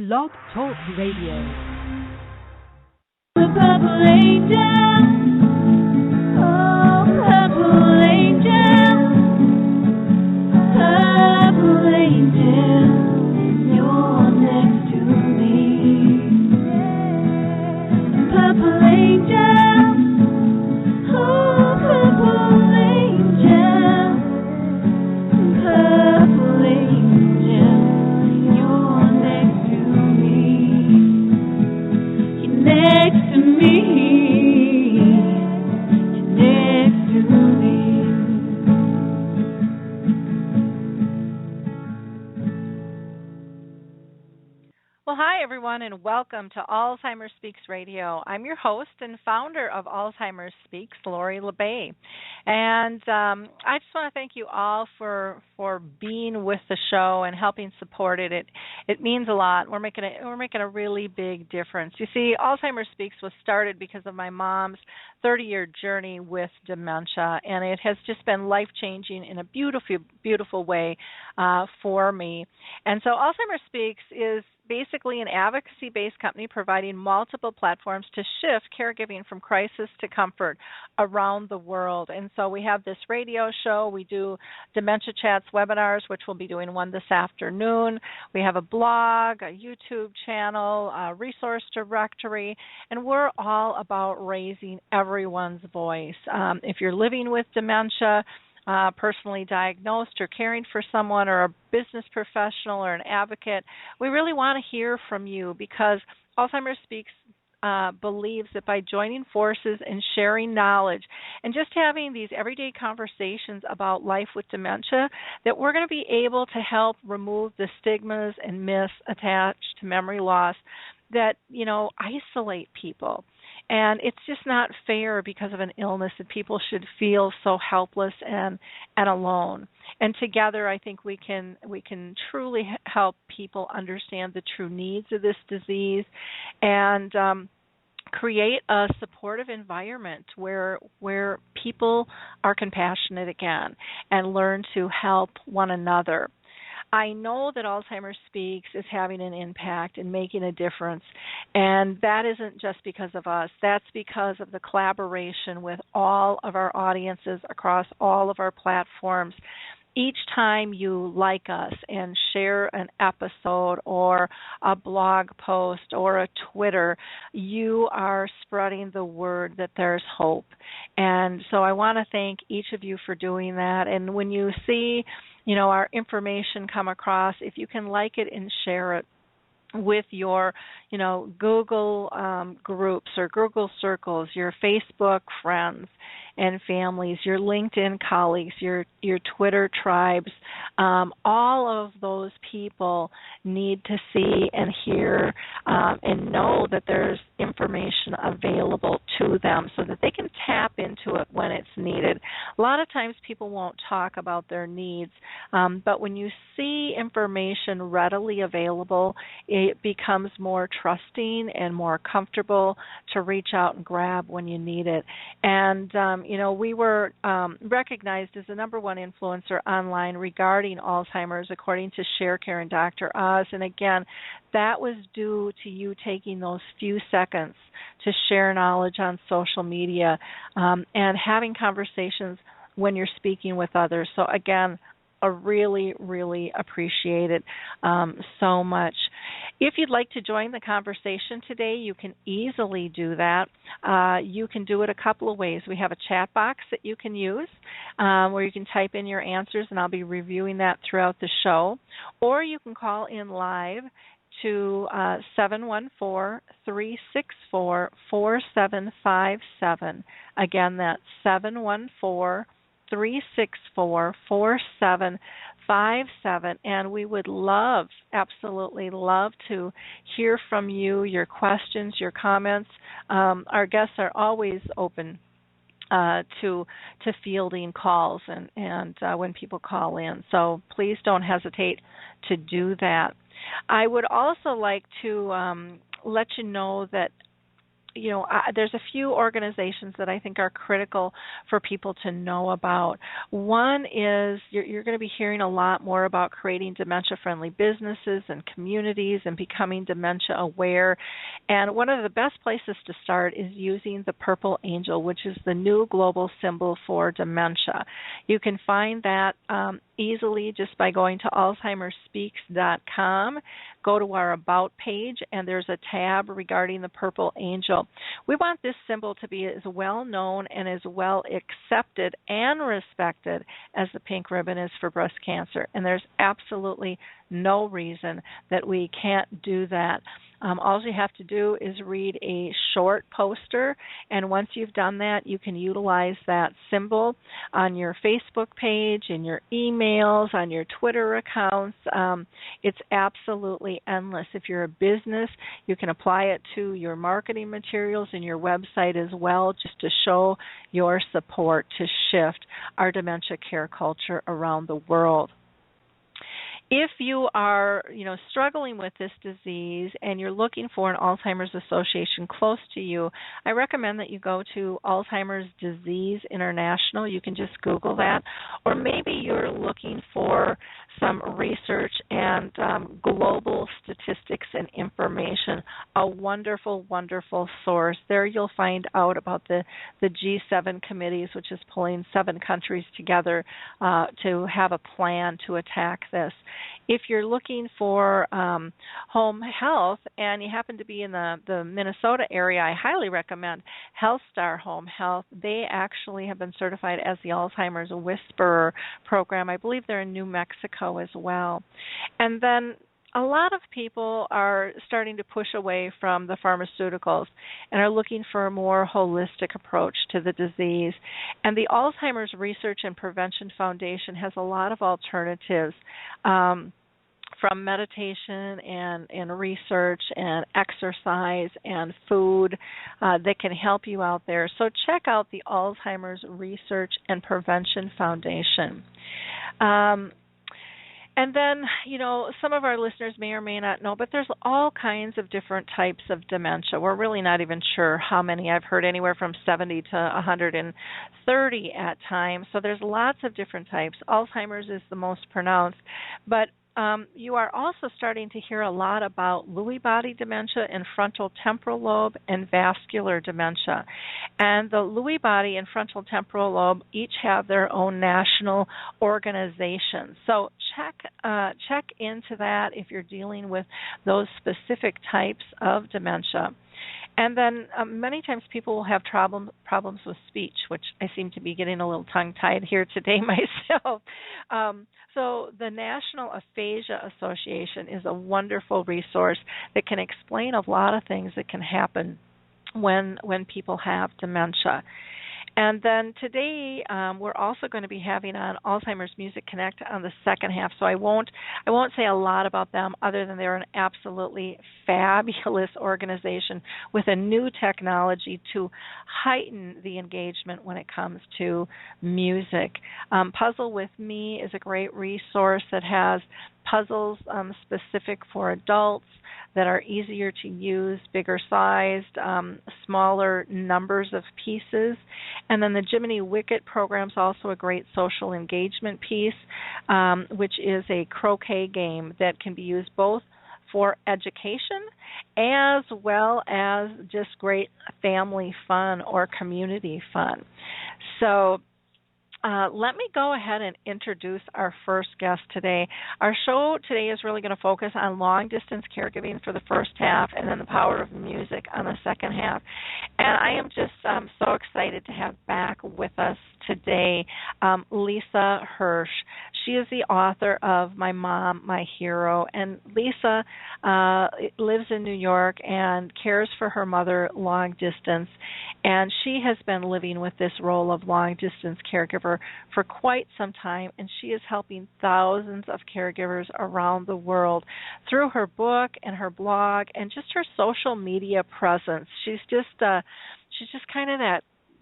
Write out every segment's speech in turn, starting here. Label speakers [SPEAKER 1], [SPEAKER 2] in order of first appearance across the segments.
[SPEAKER 1] Blog Talk Radio.
[SPEAKER 2] The purple angel, oh purple angel, you're next to me. Purple angel, oh purple angel, you're next to me. You're next to me. You're next to me.
[SPEAKER 3] Well, hi, everyone, and welcome to Alzheimer Speaks Radio. I'm your host and founder of Alzheimer Speaks, Lori LeBay. And I just want to thank you all for being with the show and helping support it. It means a lot. We're making a really big difference. You see, Alzheimer Speaks was started because of my mom's 30-year journey with dementia, and it has just been life-changing in a beautiful, beautiful way for me. And so Alzheimer Speaks is basically an advocacy-based company providing multiple platforms to shift caregiving from crisis to comfort around the world. And so we have this radio show. We do Dementia Chats webinars, which we'll be doing one this afternoon. We have a blog, a YouTube channel, a resource directory, and we're all about raising everyone's voice. If you're living with dementia, personally diagnosed or caring for someone or a business professional or an advocate, we really want to hear from you because Alzheimer Speaks believes that by joining forces and sharing knowledge and just having these everyday conversations about life with dementia, that we're going to be able to help remove the stigmas and myths attached to memory loss that, isolate people. And it's just not fair because of an illness that people should feel so helpless and alone. And together, I think we can truly help people understand the true needs of this disease and create a supportive environment where people are compassionate again and learn to help one another. I know that Alzheimer Speaks is having an impact and making a difference, and that isn't just because of us. That's because of the collaboration with all of our audiences across all of our platforms. Each time you like us and share an episode or a blog post or a Twitter, you are spreading the word that there's hope. And so I want to thank each of you for doing that. And when you see our information come across, if you can like it and share it with your, Google groups or Google circles, your Facebook friends and families, your LinkedIn colleagues, your Twitter tribes, all of those people need to see and hear and know that there's information available to them so that they can tap into it when it's needed. A lot of times people won't talk about their needs, but when you see information readily available, it becomes more trusting and more comfortable to reach out and grab when you need it. And we were recognized as the number one influencer online regarding Alzheimer's, according to ShareCare and Dr. Oz. And again, that was due to you taking those few seconds to share knowledge on social media and having conversations when you're speaking with others. So again, I really, really appreciate it so much. If you'd like to join the conversation today, you can easily do that. You can do it a couple of ways. We have a chat box that you can use where you can type in your answers, and I'll be reviewing that throughout the show. Or you can call in live to 714-364-4757. Again, that's 714-364-4757, and we would absolutely love to hear from you, your questions, your comments. Our guests are always open to fielding calls and when people call in, so please don't hesitate to do that. I would also like to let you know that there's a few organizations that I think are critical for people to know about. One is you're going to be hearing a lot more about creating dementia-friendly businesses and communities and becoming dementia aware. And one of the best places to start is using the purple angel, which is the new global symbol for dementia. You can find that easily just by going to alzheimerspeaks.com. Go to our About page, and there's a tab regarding the purple angel. We want this symbol to be as well known and as well accepted and respected as the pink ribbon is for breast cancer, and there's absolutely no reason that we can't do that. All you have to do is read a short poster, and once you've done that, you can utilize that symbol on your Facebook page, in your emails, on your Twitter accounts. It's absolutely endless. If you're a business, you can apply it to your marketing materials and your website as well, just to show your support to shift our dementia care culture around the world. If you are, struggling with this disease and you're looking for an Alzheimer's association close to you, I recommend that you go to Alzheimer's Disease International. You can just Google that. Or maybe you're looking for some research and global statistics and information. A wonderful, wonderful source. There you'll find out about the G7 committees, which is pulling 7 countries together to have a plan to attack this. If you're looking for home health and you happen to be in the Minnesota area, I highly recommend HealthStar Home Health. They actually have been certified as the Alzheimer's Whisperer program. I believe they're in New Mexico as well. And then a lot of people are starting to push away from the pharmaceuticals and are looking for a more holistic approach to the disease. And the Alzheimer's Research and Prevention Foundation has a lot of alternatives from meditation and research and exercise and food that can help you out there. So check out the Alzheimer's Research and Prevention Foundation. And then, some of our listeners may or may not know, but there's all kinds of different types of dementia. We're really not even sure how many. I've heard anywhere from 70 to 130 at times. So there's lots of different types. Alzheimer's is the most pronounced. But you are also starting to hear a lot about Lewy body dementia and frontal temporal lobe and vascular dementia. And the Lewy body and frontal temporal lobe each have their own national organizations. So check into that if you're dealing with those specific types of dementia. And then many times people will have problems with speech, which I seem to be getting a little tongue-tied here today myself. So the National Aphasia Association is a wonderful resource that can explain a lot of things that can happen when people have dementia. And then today we're also going to be having on Alzheimer's Music Connect on the second half. So I won't say a lot about them other than they're an absolutely fabulous organization with a new technology to heighten the engagement when it comes to music. Puzzle With Me is a great resource that has puzzles specific for adults that are easier to use, bigger sized, smaller numbers of pieces. And then the Jiminy Wicket program is also a great social engagement piece, which is a croquet game that can be used both for education as well as just great family fun or community fun. So let me go ahead and introduce our first guest today. Our show today is really going to focus on long-distance caregiving for the first half and then the power of music on the second half. And I am just so excited to have back with us today Lisa Hirsch. She is the author of My Mom, My Hero. And Lisa lives in New York and cares for her mother long distance. And she has been living with this role of long-distance caregiver for quite some time, and she is helping thousands of caregivers around the world through her book and her blog and just her social media presence. She's just kind of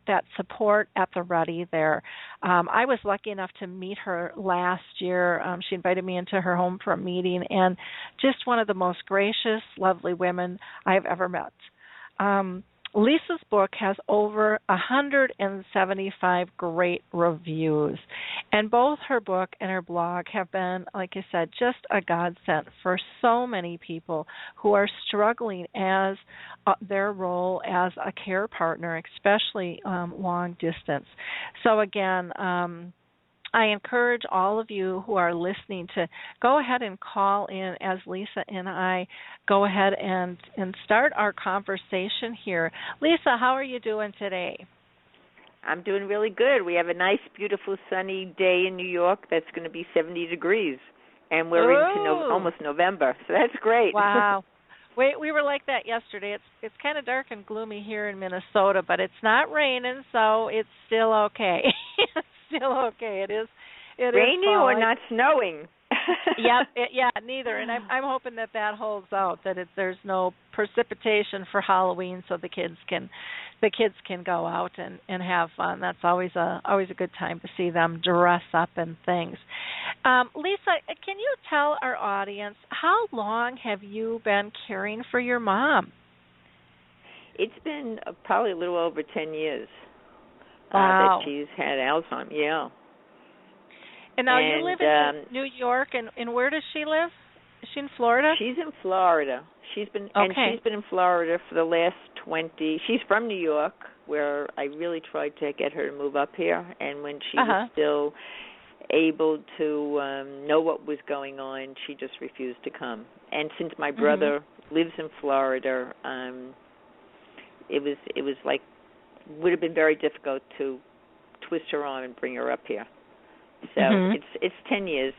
[SPEAKER 3] that support at the ready there. I was lucky enough to meet her last year. She invited me into her home for a meeting, and just one of the most gracious, lovely women I've ever met. Lisa's book has over 175 great reviews, and both her book and her blog have been, like I said, just a godsend for so many people who are struggling as their role as a care partner, especially long distance. So again, I encourage all of you who are listening to go ahead and call in as Lisa and I go ahead and start our conversation here. Lisa, how are you doing today?
[SPEAKER 4] I'm doing really good. We have a nice, beautiful, sunny day in New York that's going to be 70 degrees, and we're into almost November, so that's great.
[SPEAKER 3] Wow. We were like that yesterday. It's kind of dark and gloomy here in Minnesota, but it's not raining, so it's still okay. It's still okay. It is
[SPEAKER 4] rainy or not snowing.
[SPEAKER 3] Neither. And I'm hoping that holds out. That there's no precipitation for Halloween, so the kids can go out and have fun. That's always a good time to see them dress up and things. Lisa, can you tell our audience how long have you been caring for your mom?
[SPEAKER 4] It's been probably a little over 10 years.
[SPEAKER 3] Wow.
[SPEAKER 4] That she's had Alzheimer. Yeah.
[SPEAKER 3] And now you live in New York, and where does she live? Is she in Florida?
[SPEAKER 4] She's in Florida. She's been in Florida for the last 20. She's from New York, where I really tried to get her to move up here, and when she was still able to know what was going on, she just refused to come. And since my brother lives in Florida, it was like would have been very difficult to twist her arm and bring her up here. So it's 10 years,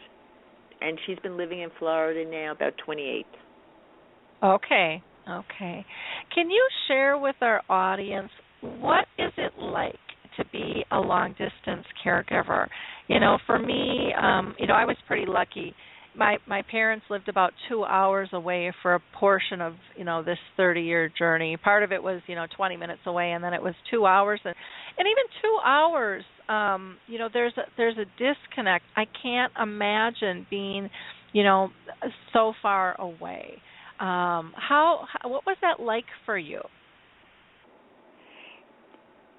[SPEAKER 4] and she's been living in Florida now about 28.
[SPEAKER 3] Okay. Can you share with our audience what is it like to be a long-distance caregiver? For me, I was pretty lucky. My parents lived about 2 hours away for a portion of, this 30-year journey. Part of it was, 20 minutes away, and then it was 2 hours. And even 2 hours, there's a disconnect. I can't imagine being, so far away. What was that like for you?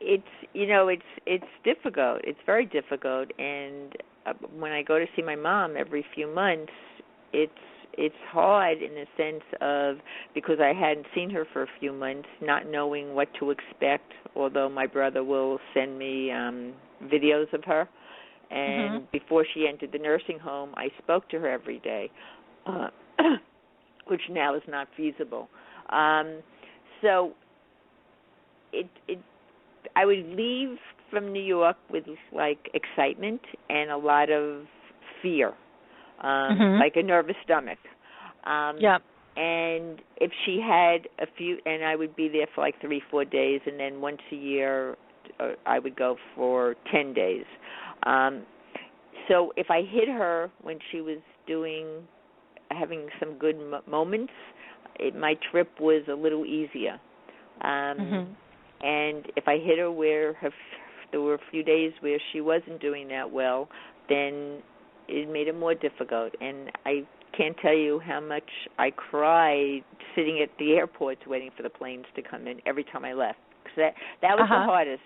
[SPEAKER 4] It's difficult. It's very difficult, and when I go to see my mom every few months, it's hard in the sense of because I hadn't seen her for a few months, not knowing what to expect. Although my brother will send me videos of her, and before she entered the nursing home, I spoke to her every day, which now is not feasible. So I would leave from New York with excitement and a lot of fear, like a nervous stomach. And if she had a few, and I would be there for 3-4 days, and then once a year I would go for 10 days. So if I hit her when she was having some good moments, my trip was a little easier. And if I hit her where there were a few days where she wasn't doing that well, then it made it more difficult. And I can't tell you how much I cried sitting at the airports waiting for the planes to come in every time I left. Because that was the hardest,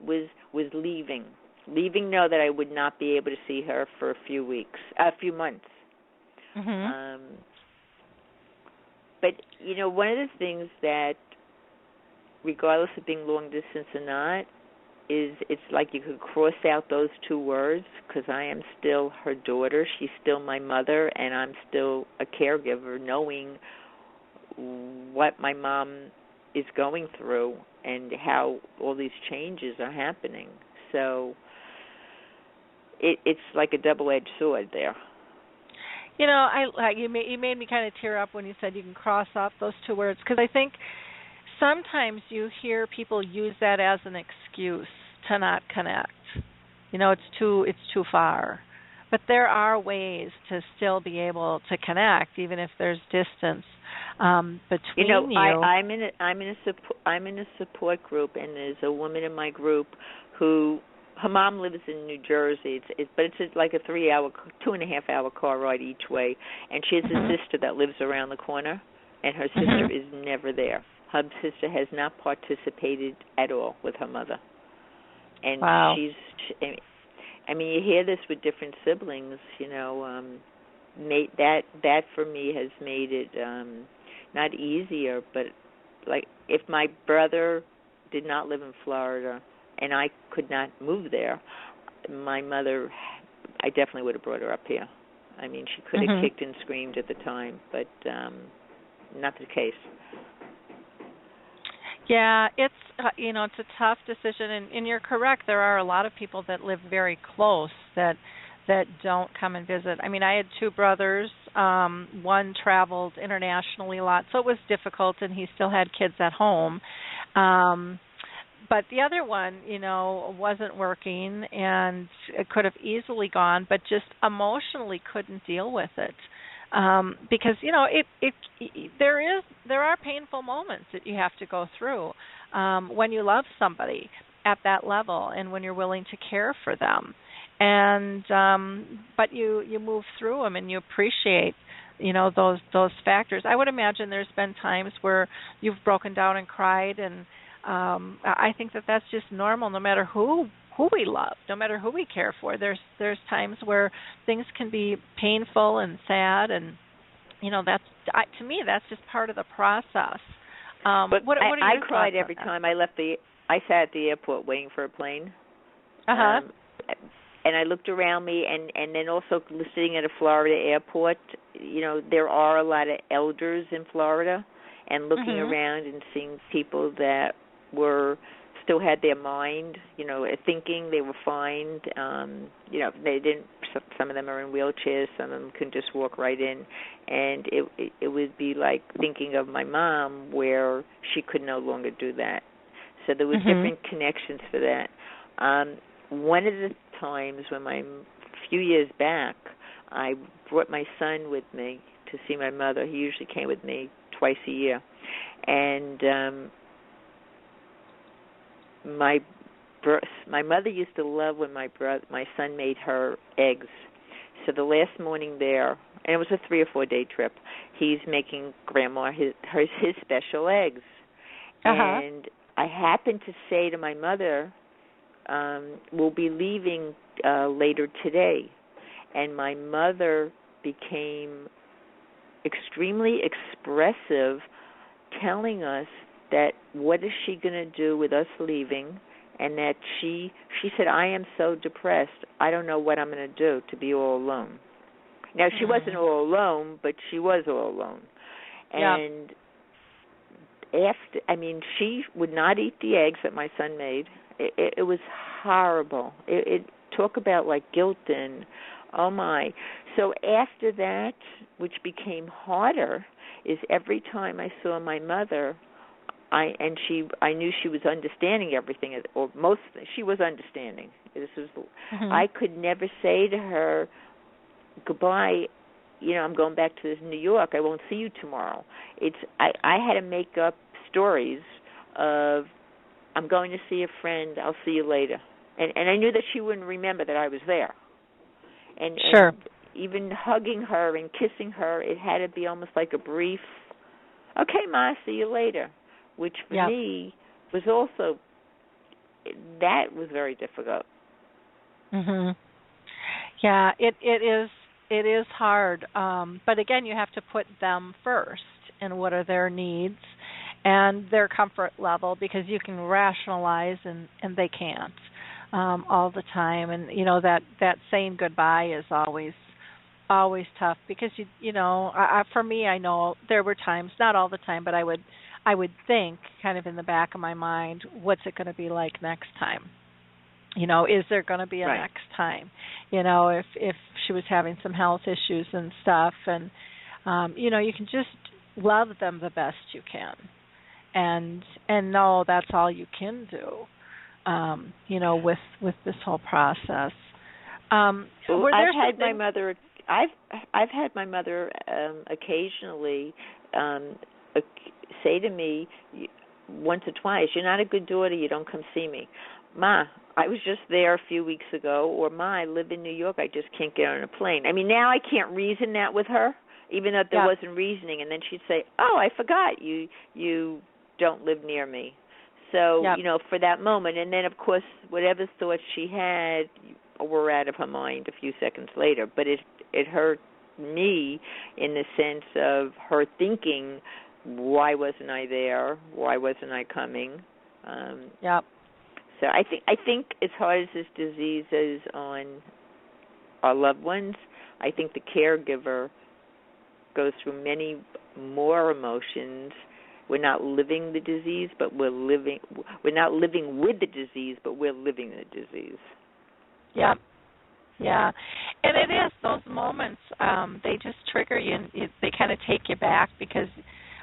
[SPEAKER 4] was leaving. Leaving, know that I would not be able to see her for a few months. But, one of the things that, regardless of being long distance or not, is it's like you could cross out those two words because I am still her daughter. She's still my mother, and I'm still a caregiver, knowing what my mom is going through and how all these changes are happening. So it's like a double-edged sword there.
[SPEAKER 3] You made me kind of tear up when you said you can cross off those two words, because I think sometimes you hear people use that as an excuse to not connect. It's too far. But there are ways to still be able to connect, even if there's distance between you.
[SPEAKER 4] I'm in a support group, and there's a woman in my group who her mom lives in New Jersey. But it's like a 2.5-hour car ride each way, and she has a sister that lives around the corner, and her sister is never there. hub sister has not participated at all with her mother. And
[SPEAKER 3] wow.
[SPEAKER 4] I mean, you hear this with different siblings, that for me has made it not easier, but like if my brother did not live in Florida and I could not move there, my mother, I definitely would have brought her up here. I mean, she could have kicked and screamed at the time, but not the case.
[SPEAKER 3] Yeah, it's it's a tough decision, and you're correct. There are a lot of people that live very close that don't come and visit. I mean, I had two brothers. One traveled internationally a lot, so it was difficult, and he still had kids at home. But the other one, wasn't working, and it could have easily gone, but just emotionally couldn't deal with it. Because there are painful moments that you have to go through when you love somebody at that level and when you're willing to care for them, and but you move through them and you appreciate those factors. I would imagine there's been times where you've broken down and cried, and I think that's just normal, no matter who we love, no matter who we care for. There's times where things can be painful and sad, and that's to me that's just part of the process.
[SPEAKER 4] But
[SPEAKER 3] what are
[SPEAKER 4] I
[SPEAKER 3] your
[SPEAKER 4] cried
[SPEAKER 3] thoughts
[SPEAKER 4] every
[SPEAKER 3] on
[SPEAKER 4] time I sat at the airport waiting for a plane. And I looked around me, and then also sitting at a Florida airport, there are a lot of elders in Florida, and looking around and seeing people that still had their mind, thinking they were fine. They didn't. Some of them are in wheelchairs. Some of them can just walk right in, and it would be like thinking of my mom, where she could no longer do that. So there were different connections for that. One of the times a few years back, I brought my son with me to see my mother. He usually came with me twice a year, and my mother used to love when my son made her eggs. So the last morning there, and it was a 3 or 4 day trip, he's making Grandma his special eggs. And I happened to say to my mother, we'll be leaving later today. And my mother became extremely expressive, telling us that what is she going to do with us leaving, and that she said, I am so depressed, I don't know what I'm going to do to be all alone. Now, she wasn't all alone, but she was all alone. And she would not eat the eggs that my son made. It was horrible. It talk about like guilt and oh my. So after that, which became harder, is every time I saw my mother, I knew she was understanding everything, or most. She was understanding. This was. I could never say to her, "Goodbye." I'm going back to New York. I won't see you tomorrow. I had to make up stories of, I'm going to see a friend. I'll see you later. And I knew that she wouldn't remember that I was there. And even hugging her and kissing her, it had to be almost like a brief, okay, Ma, see you later, which for me was also, that was very difficult.
[SPEAKER 3] Yeah, it is hard. But again, you have to put them first, and what are their needs and their comfort level, because you can rationalize and they can't all the time. And that saying goodbye is always tough, because for me, I know there were times, not all the time, but I would think kind of in the back of my mind, what's it going to be like next time? Is there going to be a next time? If she was having some health issues and stuff, and you can just love them the best you can, and know that's all you can do. With this whole process.
[SPEAKER 4] I've had my mother. I've had my mother occasionally say to me once or twice, "You're not a good daughter. You don't come see me, Ma. I was just there a few weeks ago," or "Ma, I live in New York. I just can't get on a plane." I mean, now I can't reason that with her, even though there wasn't reasoning. And then she'd say, "Oh, I forgot you don't live near me. So, for that moment, and then, of course, whatever thoughts she had were out of her mind a few seconds later. But it hurt me in the sense of her thinking, why wasn't I there? Why wasn't I coming? So I think as hard as this disease is on our loved ones, I think the caregiver goes through many more emotions. We're not living the disease, but we're not living with the disease, but we're living the disease.
[SPEAKER 3] Yeah. Yeah. And it is those moments, they just trigger you, and they kind of take you back, because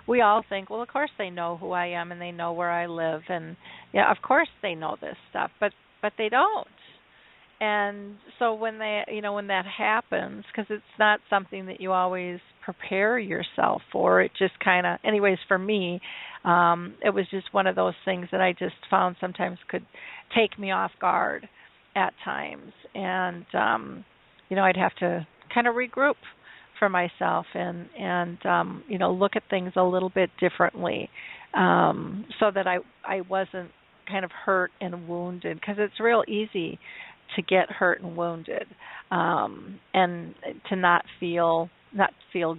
[SPEAKER 3] we all think, well, of course they know who I am and they know where I live, and of course they know this stuff, but they don't. And so when when that happens, because it's not something that you always prepare yourself for, it just kind of, anyways, for me, it was just one of those things that I just found sometimes could take me off guard at times, and I'd have to kind of regroup for myself and look at things a little bit differently, so that I wasn't kind of hurt and wounded, because it's real easy to get hurt and wounded, and to not feel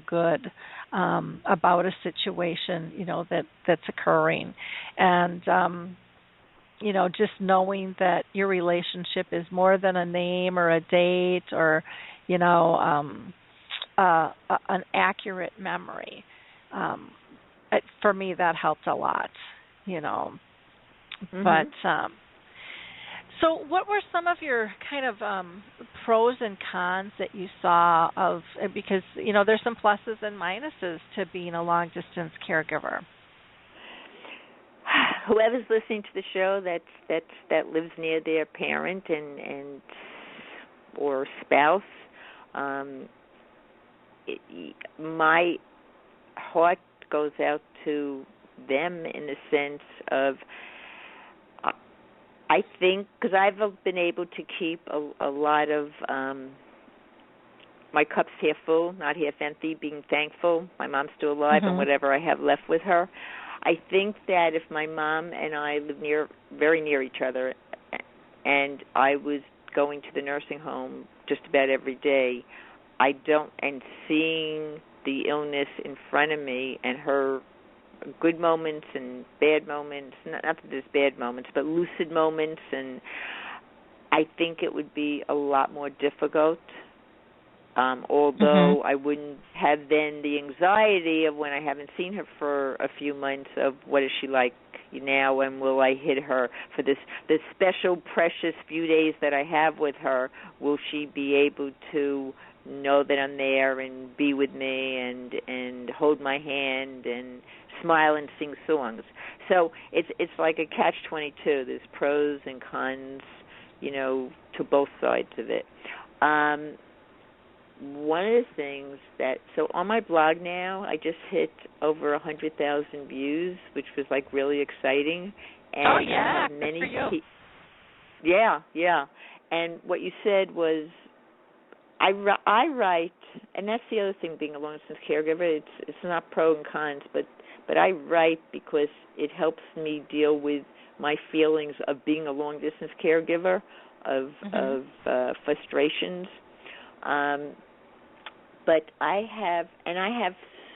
[SPEAKER 3] good about a situation that's occurring, and just knowing that your relationship is more than a name or a date or an accurate memory. For me, that helped a lot,
[SPEAKER 4] Mm-hmm.
[SPEAKER 3] But so what were some of your kind of pros and cons that you saw of, because, there's some pluses and minuses to being a long-distance caregiver?
[SPEAKER 4] Whoever's listening to the show that lives near their parent and or spouse, my heart goes out to them in the sense of, I think, because I've been able to keep a lot of my cup's half full, not half empty, being thankful. My mom's still alive, and whatever I have left with her. I think that if my mom and I live very near each other, and I was going to the nursing home just about every day, and seeing the illness in front of me and her good moments and bad moments, not that there's bad moments, but lucid moments, and I think it would be a lot more difficult, although I wouldn't have then the anxiety of when I haven't seen her for a few months of what is she like now, and will I hit her for this special, precious few days that I have with her. Will she be able to know that I'm there and be with me and hold my hand and smile and sing songs? So it's like a catch-22. There's pros and cons, to both sides of it. One of the things so on my blog now, I just hit over 100,000 views, which was like really exciting. And many yeah. And what you said was, I write, and that's the other thing, being a long-distance caregiver. It's not pro and cons, but I write because it helps me deal with my feelings of being a long-distance caregiver, of frustrations. But I have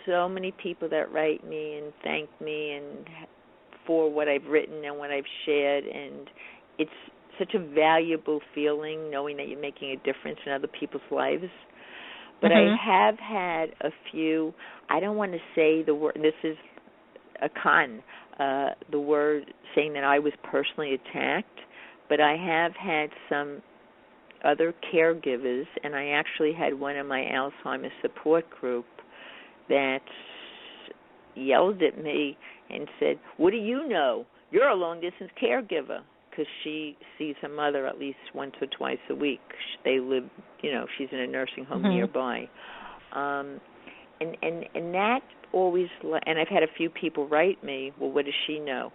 [SPEAKER 4] so many people that write me and thank me and for what I've written and what I've shared, and it's such a valuable feeling knowing that you're making a difference in other people's lives. But I have had a few, I don't want to say the word, this is a con, the word saying that I was personally attacked, but I have had some other caregivers, and I actually had one in my Alzheimer support group that yelled at me and said, "What do you know? You're a long-distance caregiver," because she sees her mother at least once or twice a week. They live, she's in a nursing home nearby. And that always, and I've had a few people write me, well, what does she know?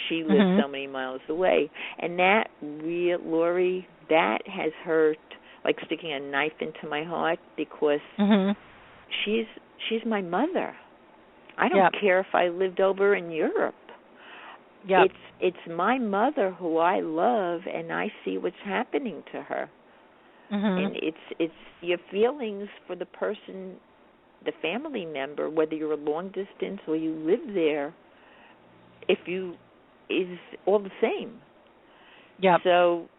[SPEAKER 4] She lives so many miles away. And that, Lori, that has hurt, like sticking a knife into my heart, because she's my mother. I don't care if I lived over in Europe.
[SPEAKER 3] Yep.
[SPEAKER 4] It's my mother who I love, and I see what's happening to her. And it's your feelings for the person, the family member, whether you're a long distance or you live there, is all the same.
[SPEAKER 3] Yeah.
[SPEAKER 4] So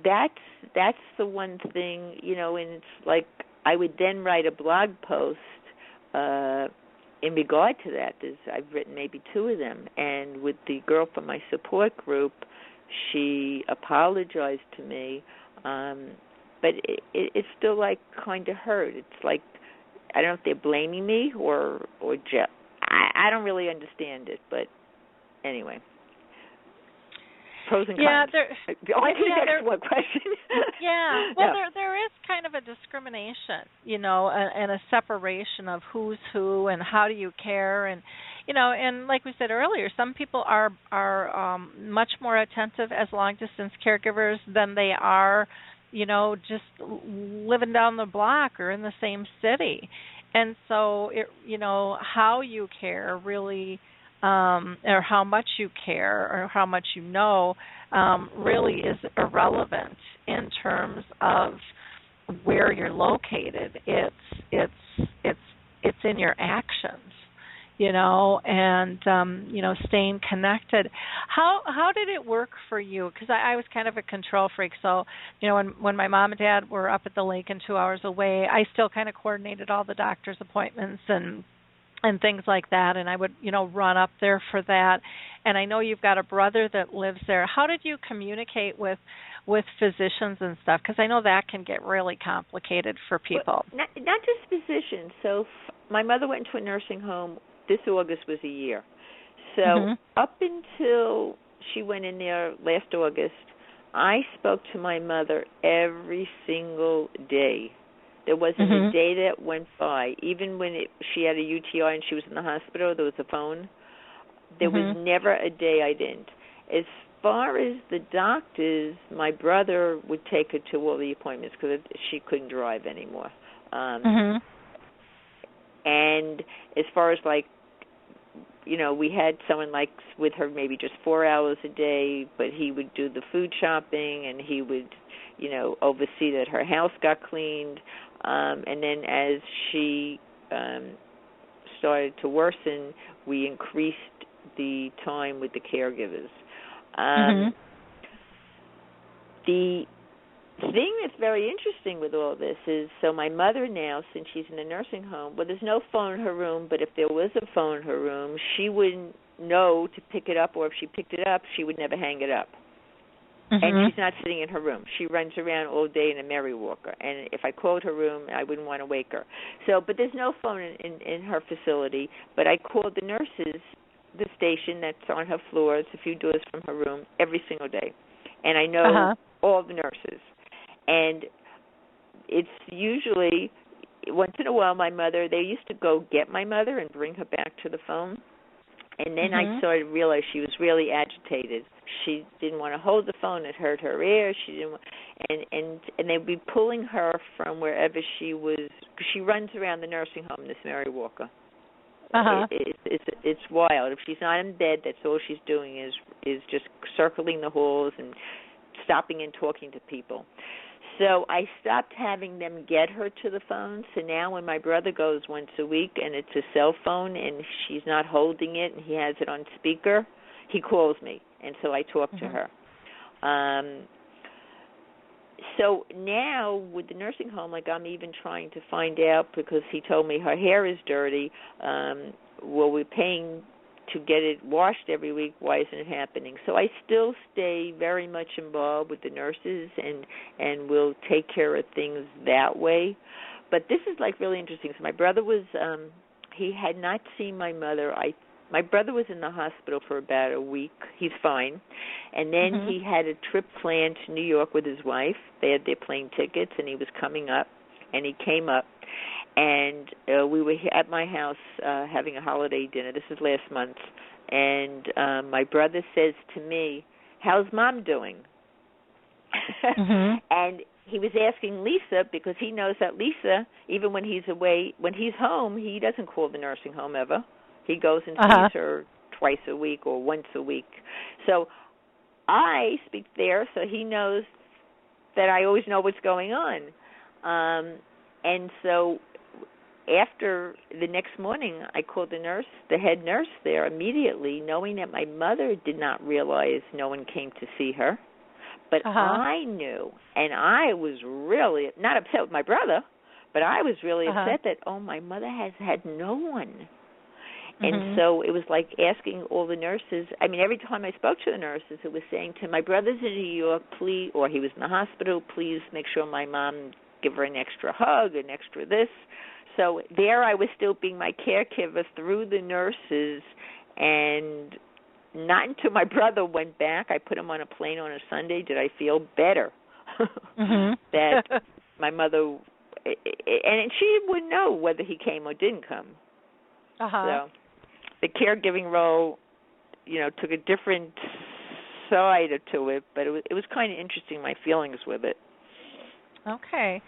[SPEAKER 4] that's the one thing, and it's like I would then write a blog post in regard to that. I've written maybe 2 of them, and with the girl from my support group, she apologized to me, but it's still like kind of hurt. It's like I don't know if they're blaming me or just I don't really understand it, but anyway. Pros and cons. One question.
[SPEAKER 3] Yeah. Well, there is kind of a discrimination, and a separation of who's who and how do you care, and and like we said earlier, some people are much more attentive as long distance caregivers than they are, just living down the block or in the same city, and so how you care really. Or how much you care or how much really is irrelevant in terms of where you're located. It's in your actions, and staying connected. How did it work for you? Because I was kind of a control freak, so when my mom and dad were up at the lake and 2 hours away, I still kind of coordinated all the doctor's appointments and things like that, and I would, run up there for that. And I know you've got a brother that lives there. How did you communicate with physicians and stuff? Because I know that can get really complicated for people.
[SPEAKER 4] Well, not just physicians. So my mother went into a nursing home. This August was a year. So up until she went in there last August, I spoke to my mother every single day. There wasn't a day that went by. Even when she had a UTI and she was in the hospital, there was a phone. There was never a day I didn't. As far as the doctors, my brother would take her to all the appointments because she couldn't drive anymore. And as far as we had someone with her maybe just 4 hours a day, but he would do the food shopping and he would, oversee that her house got cleaned. And then as she started to worsen, we increased the time with the caregivers. The thing that's very interesting with all this is, so my mother now, since she's in a nursing home, there's no phone in her room, but if there was a phone in her room, she wouldn't know to pick it up, or if she picked it up, she would never hang it up. And she's not sitting in her room. She runs around all day in a merry walker. And if I called her room, I wouldn't want to wake her. So, but there's no phone in her facility. But I called the nurses, the station that's on her floor. It's a few doors from her room, every single day. And I know all the nurses. And it's usually, once in a while, they used to go get my mother and bring her back to the phone. And then I started to realize she was really agitated. She didn't want to hold the phone; it hurt her ear. She didn't, and they'd be pulling her from wherever she was. Cause she runs around the nursing home, this Mary Walker. It's wild. If she's not in bed, that's all she's doing is just circling the halls and stopping and talking to people. So I stopped having them get her to the phone. So now when my brother goes once a week and it's a cell phone and she's not holding it and he has it on speaker, he calls me. And so I talk to her. So now with the nursing home, I'm even trying to find out, because he told me her hair is dirty. We're paying to get it washed every week. Why isn't it happening? So I still stay very much involved with the nurses and will take care of things that way. But this is really interesting. So my brother was, he had not seen my mother. My brother was in the hospital for about a week. He's fine. And then he had a trip planned to New York with his wife. They had their plane tickets, and he was coming up, and he came up. And we were at my house having a holiday dinner. This is last month. And my brother says to me, "How's Mom doing?" And he was asking Lisa, because he knows that Lisa, even when he's away, when he's home, he doesn't call the nursing home ever. He goes and sees her twice a week or once a week. So I speak there, so he knows that I always know what's going on. And so after the next morning, I called the head nurse there immediately, knowing that my mother did not realize no one came to see her. But I knew, and I was really not upset with my brother, but I was really upset that, my mother has had no one. And so it was like asking all the nurses. I mean, every time I spoke to the nurses, it was saying to my brother's in New York, please, or he was in the hospital, please make sure my mom give her an extra hug, an extra this. So there I was still being my caregiver through the nurses, and not until my brother went back, I put him on a plane on a Sunday, did I feel better that my mother, and she wouldn't know whether he came or didn't come. So the caregiving role, took a different side to it, but it was kind of interesting, my feelings with it.
[SPEAKER 3] Okay.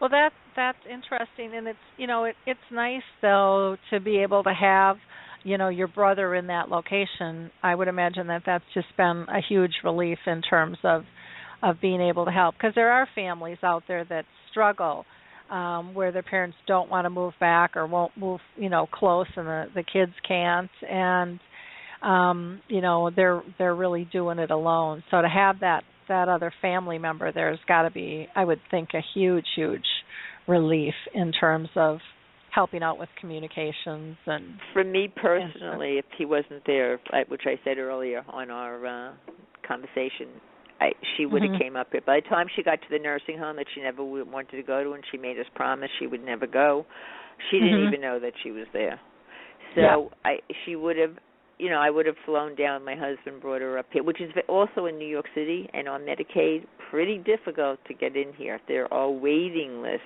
[SPEAKER 3] Well, that's interesting, and it's nice though to be able to have your brother in that location. I would imagine that that's just been a huge relief in terms of being able to help, because there are families out there that struggle where their parents don't want to move back or won't move close, and the kids can't, and they're really doing it alone. So to have that other family member, there's got to be, I would think, a huge relief in terms of helping out with communications. And
[SPEAKER 4] for me personally, if he wasn't there, which I said earlier on our conversation, she would have came up here. By the time she got to the nursing home that she never wanted to go to, and she made us promise she would never go, she didn't even know that she was there. So she would have, I would have flown down. My husband brought her up here, which is also in New York City, and on Medicaid, pretty difficult to get in here. There are waiting lists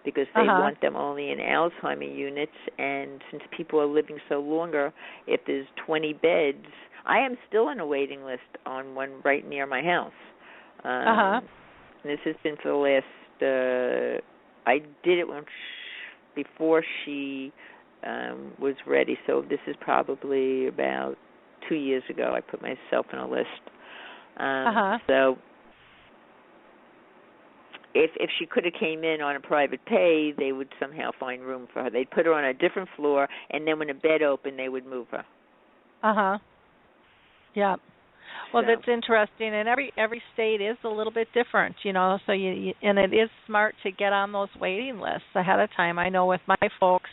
[SPEAKER 4] because they want them only in Alzheimer units, and since people are living so longer, if there's 20 beds, I am still on a waiting list on one right near my house. This has been for the last, I did it before she was ready, so this is probably about 2 years ago I put myself on a list. So if she could have came in on a private pay, they would somehow find room for her. They'd put her on a different floor, and then when a bed opened, they would move her.
[SPEAKER 3] Yeah. Well, that's interesting, and every state is a little bit different, so and it is smart to get on those waiting lists ahead of time. I know with my folks,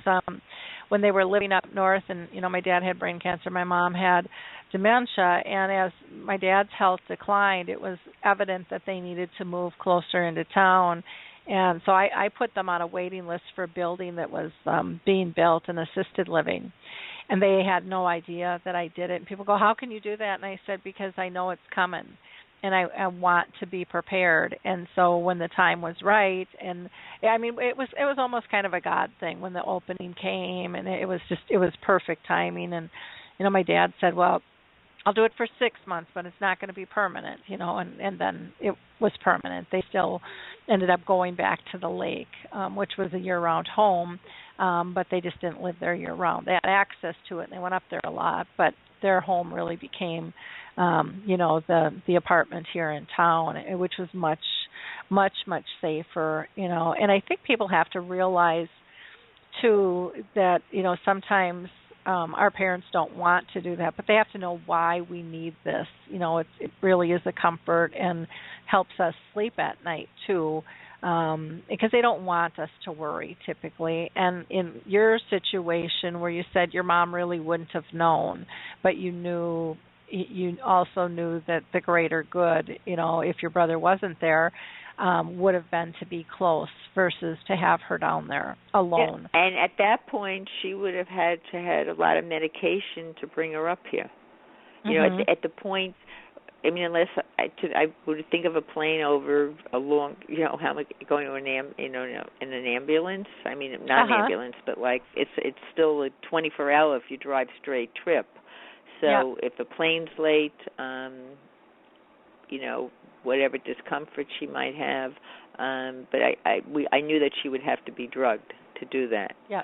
[SPEAKER 3] when they were living up north, and, my dad had brain cancer, my mom had dementia, and as my dad's health declined, it was evident that they needed to move closer into town. And so I put them on a waiting list for a building that was being built, an assisted living. And they had no idea that I did it. And people go, how can you do that? And I said, because I know it's coming, and I want to be prepared. And so when the time was right, and I mean, it was almost kind of a God thing when the opening came, and it was perfect timing. And, my dad said, well, I'll do it for 6 months, but it's not going to be permanent, and then it was permanent. They still ended up going back to the lake, which was a year-round home, but they just didn't live there year-round. They had access to it, and they went up there a lot, but their home really became, the apartment here in town, which was much, much, much safer, And I think people have to realize, too, that, sometimes our parents don't want to do that, but they have to know why we need this. It really is a comfort and helps us sleep at night too, because they don't want us to worry typically. And in your situation where you said your mom really wouldn't have known, but you also knew that the greater good, if your brother wasn't there, would have been to be close versus to have her down there alone.
[SPEAKER 4] Yeah. And at that point, she would have had to have a lot of medication to bring her up here. At the point, I mean, unless I would think of a plane over a long, how am I going to in an ambulance? I mean, not an ambulance, but like it's still a 24-hour if you drive straight trip. So if the plane's late, whatever discomfort she might have, but I knew that she would have to be drugged to do that.
[SPEAKER 3] Yeah.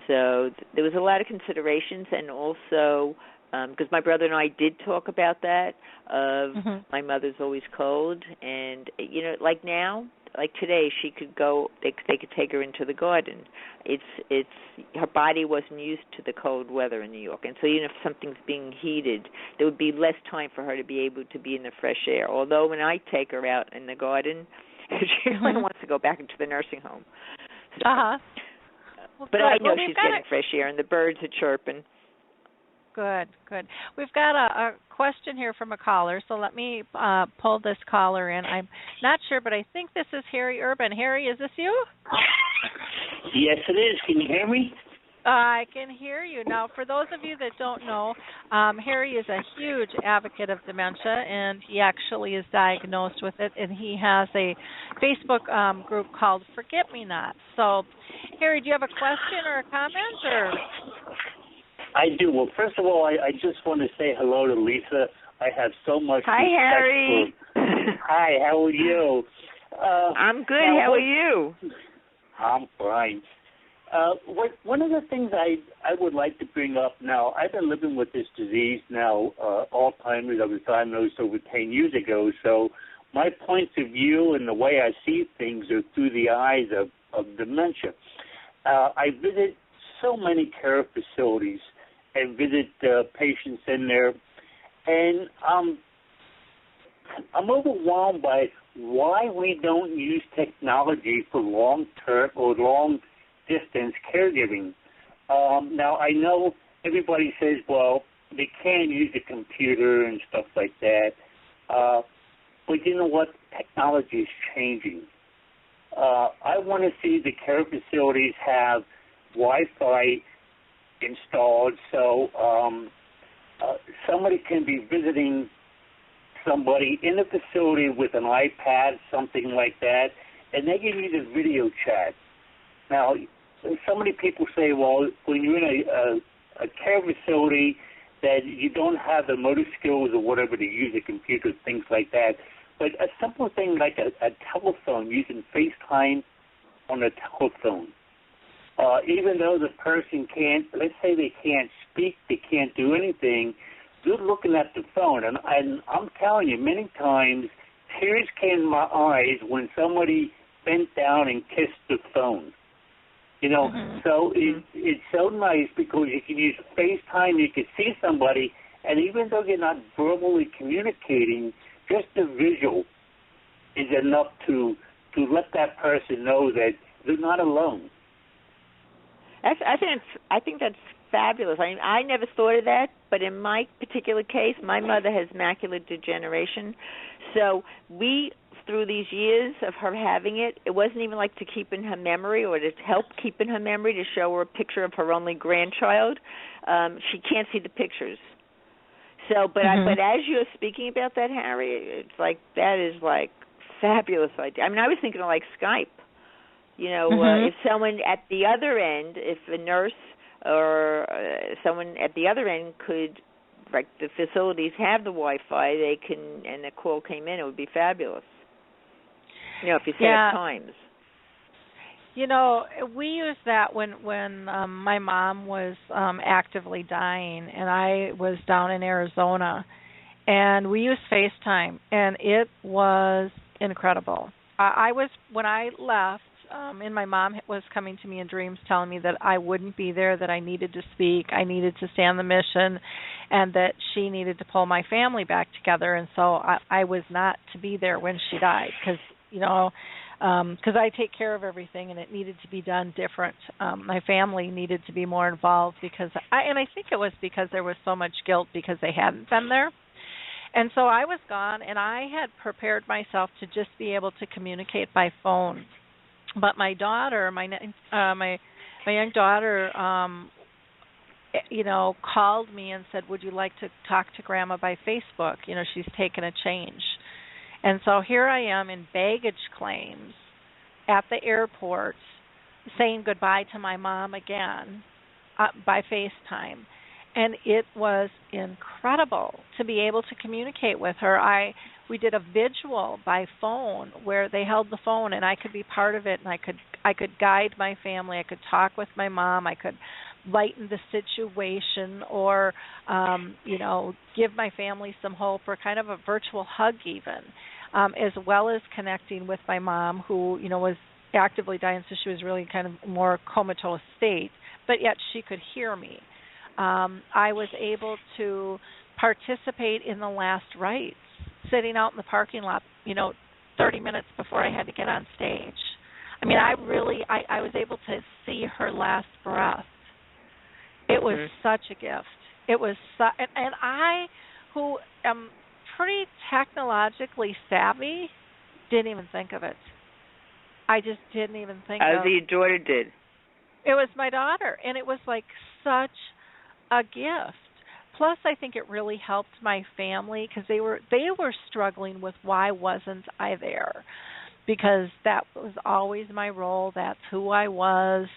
[SPEAKER 4] So there was a lot of considerations, and also because my brother and I did talk about that, of my mother's always cold, and, like now, like today, she could go, they could take her into the garden. It's her body wasn't used to the cold weather in New York, and so even if something's being heated, there would be less time for her to be able to be in the fresh air. Although when I take her out in the garden, she really wants to go back into the nursing home. So,
[SPEAKER 3] well,
[SPEAKER 4] but I know she's getting fresh air, and the birds are chirping.
[SPEAKER 3] Good. We've got a question here from a caller, so let me pull this caller in. I'm not sure, but I think this is Harry Urban. Harry, is this you?
[SPEAKER 5] Yes, it is. Can you hear me?
[SPEAKER 3] I can hear you. Now, for those of you that don't know, Harry is a huge advocate of dementia, and he actually is diagnosed with it, and he has a Facebook group called Forget Me Not. So, Harry, do you have a question or a comment? Or?
[SPEAKER 5] I do. Well, first of all, I just want to say hello to Lisa. I have so much
[SPEAKER 4] Hi, Harry.
[SPEAKER 5] Hi, how are you?
[SPEAKER 4] I'm good. How are you?
[SPEAKER 5] I'm fine. One of the things I would like to bring up now, I've been living with this disease now, Alzheimer's. I was diagnosed over 10 years ago, so my points of view and the way I see things are through the eyes of dementia. I visit so many care facilities and visit patients in there, and I'm overwhelmed by why we don't use technology for long-term or long-distance caregiving. Now, I know everybody says, well, they can use a computer and stuff like that, but you know what? Technology is changing. I want to see the care facilities have Wi-Fi installed so somebody can be visiting somebody in a facility with an iPad, something like that, and they can use a video chat. Now, so many people say, well, when you're in a care facility that you don't have the motor skills or whatever to use a computer, things like that. But a simple thing like a telephone, using FaceTime on a telephone, even though the person can't, let's say they can't speak, they can't do anything, they're looking at the phone. And I'm telling you, many times, tears came in my eyes when somebody bent down and kissed the phone. So it's so nice because you can use FaceTime, you can see somebody, and even though you're not verbally communicating, just the visual is enough to let that person know that they're not alone.
[SPEAKER 4] I think that's fabulous. I never thought of that, but in my particular case, my mother has macular degeneration, so we, through these years of her having it, it wasn't even like to keep in her memory or to help keep in her memory to show her a picture of her only grandchild. She can't see the pictures. So, but as you're speaking about that, Harry, it's like that is like fabulous idea. I mean, I was thinking of like Skype. If someone at the other end, if a nurse or someone at the other end could, like the facilities have the Wi-Fi, they can, and the call came in, it would be fabulous. If you set up times.
[SPEAKER 3] We used that when my mom was actively dying, and I was down in Arizona, and we used FaceTime, and it was incredible. When I left, and my mom was coming to me in dreams telling me that I wouldn't be there, that I needed to speak, I needed to stay on the mission, and that she needed to pull my family back together, and so I was not to be there when she died because I take care of everything, and it needed to be done different. My family needed to be more involved because I think it was because there was so much guilt because they hadn't been there. And so I was gone, and I had prepared myself to just be able to communicate by phone. But my daughter, my young daughter, called me and said, "Would you like to talk to Grandma by Facebook? She's taken a change." And so here I am in baggage claims at the airport saying goodbye to my mom again by FaceTime. And it was incredible to be able to communicate with her. We did a visual by phone where they held the phone and I could be part of it, and I could guide my family. I could talk with my mom. I could lighten the situation or, give my family some hope or kind of a virtual hug even, as well as connecting with my mom who, was actively dying, so she was really kind of more comatose state, but yet she could hear me. I was able to participate in the last rites, sitting out in the parking lot, 30 minutes before I had to get on stage. I mean, I was able to see her last breath. It was such a gift. It was, and I, who am pretty technologically savvy, didn't even think of it. I just didn't even think of it.
[SPEAKER 4] As your daughter did.
[SPEAKER 3] It was my daughter, and it was like such a gift. Plus, I think it really helped my family because they were struggling with why wasn't I there? Because that was always my role. That's who I was,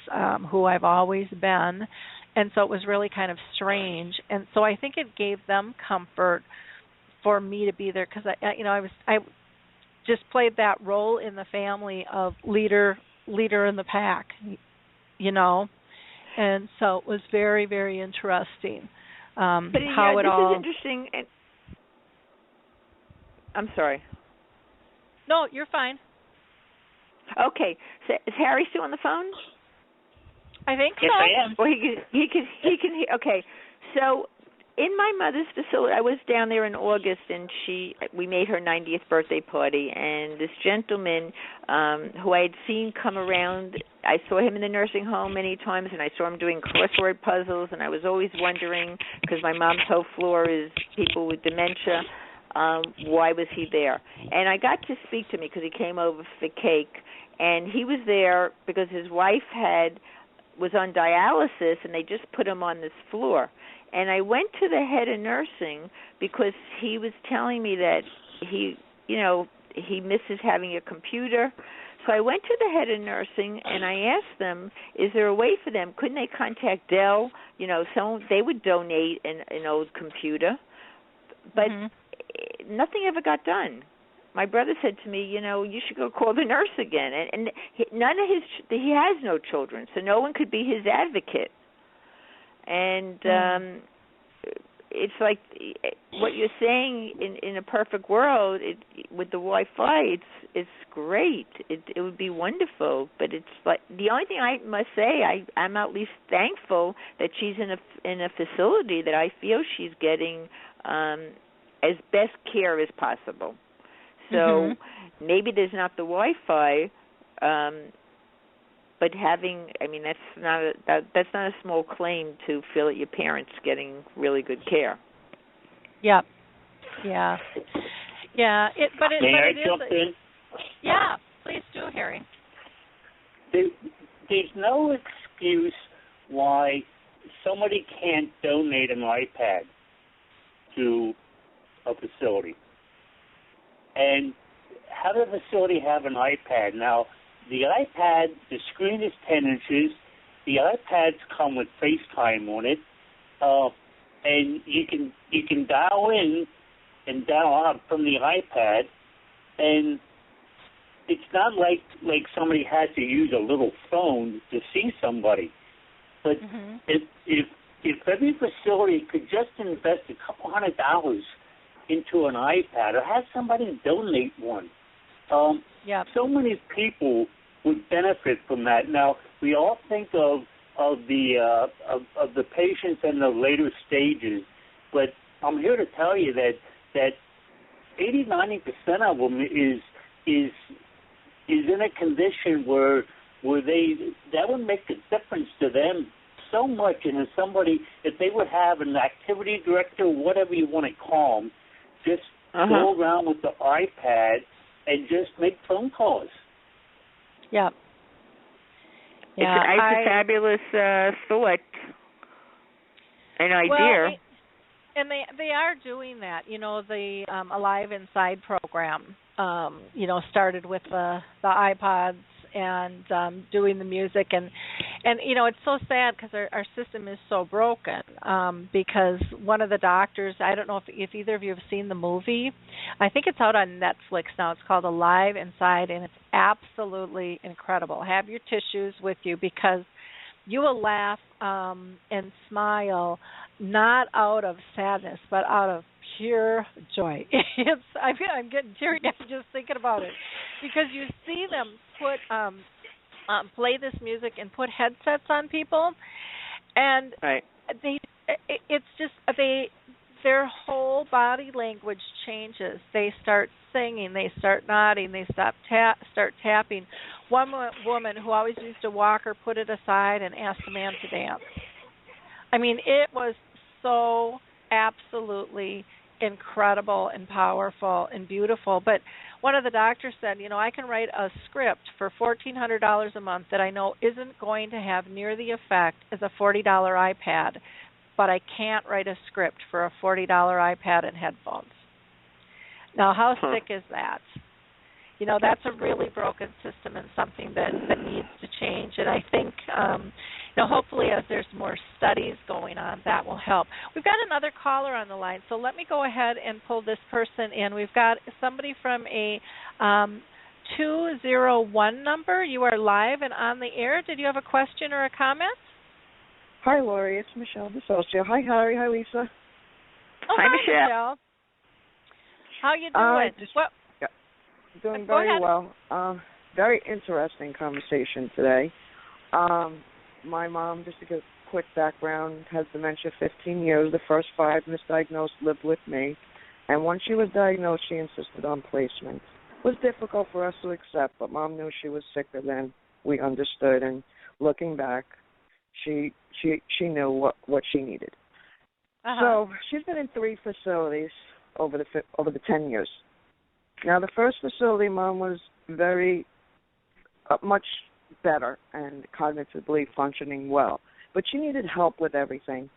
[SPEAKER 3] who I've always been. And so it was really kind of strange. And so I think it gave them comfort for me to be there because I just played that role in the family of leader in the pack, And so it was very, very interesting.
[SPEAKER 4] But
[SPEAKER 3] how it
[SPEAKER 4] this
[SPEAKER 3] all.
[SPEAKER 4] Is interesting. I'm sorry.
[SPEAKER 3] No, you're fine.
[SPEAKER 4] Okay, so is Harry still on the phone?
[SPEAKER 3] I think
[SPEAKER 5] yes,
[SPEAKER 3] so.
[SPEAKER 5] I am.
[SPEAKER 4] Well, he can hear. Okay, so in my mother's facility, I was down there in August, and we made her 90th birthday party, and this gentleman who I had seen come around, I saw him in the nursing home many times, and I saw him doing crossword puzzles, and I was always wondering, because my mom's whole floor is people with dementia, why was he there? And I got to speak to me because he came over for cake, and he was there because his wife was on dialysis, and they just put him on this floor. And I went to the head of nursing because he was telling me that he misses having a computer. So I went to the head of nursing, and I asked them, is there a way for them? Couldn't they contact Dell? They would donate an old computer. But nothing ever got done. My brother said to me, you should go call the nurse again. And he has no children, so no one could be his advocate. And it's like what you're saying in a perfect world with the Wi-Fi. It's great. It would be wonderful. But it's like the only thing I must say, I'm at least thankful that she's in a facility that I feel she's getting as best care as possible. So maybe there's not the Wi-Fi, but that's not a small claim to feel that your parents getting really good care.
[SPEAKER 3] Yeah. Yeah. Yeah.
[SPEAKER 5] May I jump in?
[SPEAKER 3] Yeah, please do, Harry.
[SPEAKER 5] There's no excuse why somebody can't donate an iPad to a facility. And have a facility have an iPad? Now, the iPad, the screen is 10 inches. The iPads come with FaceTime on it, and you can dial in and dial out from the iPad, and it's not like somebody has to use a little phone to see somebody. But if every facility could just invest a couple $100 into an iPad or have somebody donate one, so many people would benefit from that. Now, we all think of the patients in the later stages, but I'm here to tell you that 80-90% of them is in a condition where that would make a difference to them so much. And if they would have an activity director, whatever you want to call them, just go around with the iPad and just make phone calls.
[SPEAKER 3] Yeah.
[SPEAKER 4] It's a fabulous thought, an idea.
[SPEAKER 3] Well, and they are doing that. The Alive Inside program, started with the iPods and doing the music. And it's so sad because our system is so broken because one of the doctors, I don't know if either of you have seen the movie. I think it's out on Netflix now. It's called Alive Inside, and it's absolutely incredible. Have your tissues with you because you will laugh and smile, not out of sadness, but out of pure joy. I'm getting teary-eyed just thinking about it, because you see them put play this music and put headsets on people, and their whole body language changes. They start singing, they start nodding, they start tapping. One woman who always used to walk her put it aside and asked the man to dance. I mean, it was so absolutely incredible and powerful and beautiful. But one of the doctors said, I can write a script for $1,400 a month that I know isn't going to have near the effect as a $40 iPad, but I can't write a script for a $40 iPad and headphones. Now, how sick is that? That's a really broken system and something that needs to change. And I think, hopefully as there's more studies going on, that will help. We've got another caller on the line, so let me go ahead and pull this person in. We've got somebody from a 201 number. You are live and on the air. Did you have a question or a comment?
[SPEAKER 6] Hi, Lori. It's Michelle DeSocio. Hi, Harry. Hi, Lisa.
[SPEAKER 3] Oh, hi, Michelle. How you doing?
[SPEAKER 6] Doing very well. Very interesting conversation today. My mom, just to give a quick background, has dementia 15 years. The first 5 misdiagnosed, lived with me. And once she was diagnosed, she insisted on placement. It was difficult for us to accept, but Mom knew she was sicker than we understood. And looking back, she knew what she needed. So she's been in 3 facilities over the 10 years. Now, the first facility, Mom was very much better and cognitively functioning well, but she needed help with everything.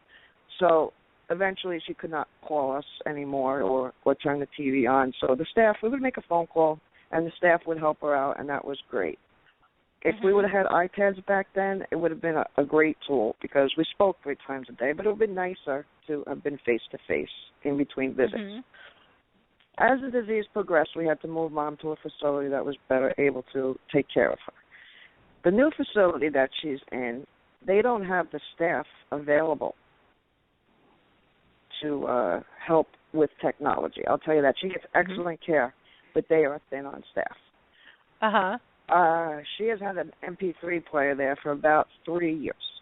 [SPEAKER 6] So eventually she could not call us anymore or turn the TV on. So the staff, we would make a phone call, and the staff would help her out, and that was great. If we would have had iPads back then, it would have been a great tool, because we spoke 3 times a day, but it would have been nicer to have been face-to-face in between visits. As the disease progressed, we had to move Mom to a facility that was better able to take care of her. The new facility that she's in, they don't have the staff available to help with technology. I'll tell you that. She gets excellent care, but they are thin on staff. She has had an MP3 player there for about 3 years.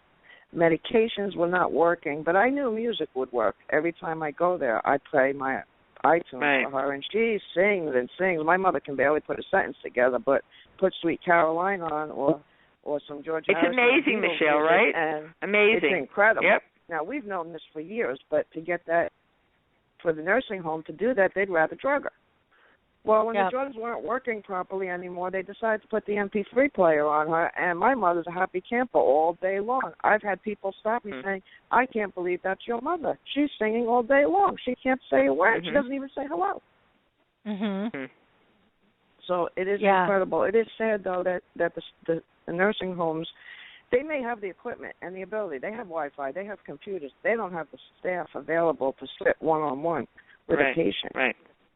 [SPEAKER 6] Medications were not working, but I knew music would work. Every time I go there, I play my iTunes for her, and she sings and sings. My mother can barely put a sentence together, but put Sweet Caroline on or some George Harrison.
[SPEAKER 4] It's amazing, Michelle, right?
[SPEAKER 6] And
[SPEAKER 4] amazing.
[SPEAKER 6] It's incredible.
[SPEAKER 4] Yep.
[SPEAKER 6] Now, we've known this for years, but to get that for the nursing home to do that, they'd rather drug her. Well, when the drugs weren't working properly anymore, they decided to put the MP3 player on her, and my mother's a happy camper all day long. I've had people stop me saying, I can't believe that's your mother. She's singing all day long. She can't say a word. She doesn't even say hello. So it is incredible. It is sad, though, that the nursing homes, they may have the equipment and the ability. They have Wi-Fi. They have computers. They don't have the staff available to sit one-on-one with a patient.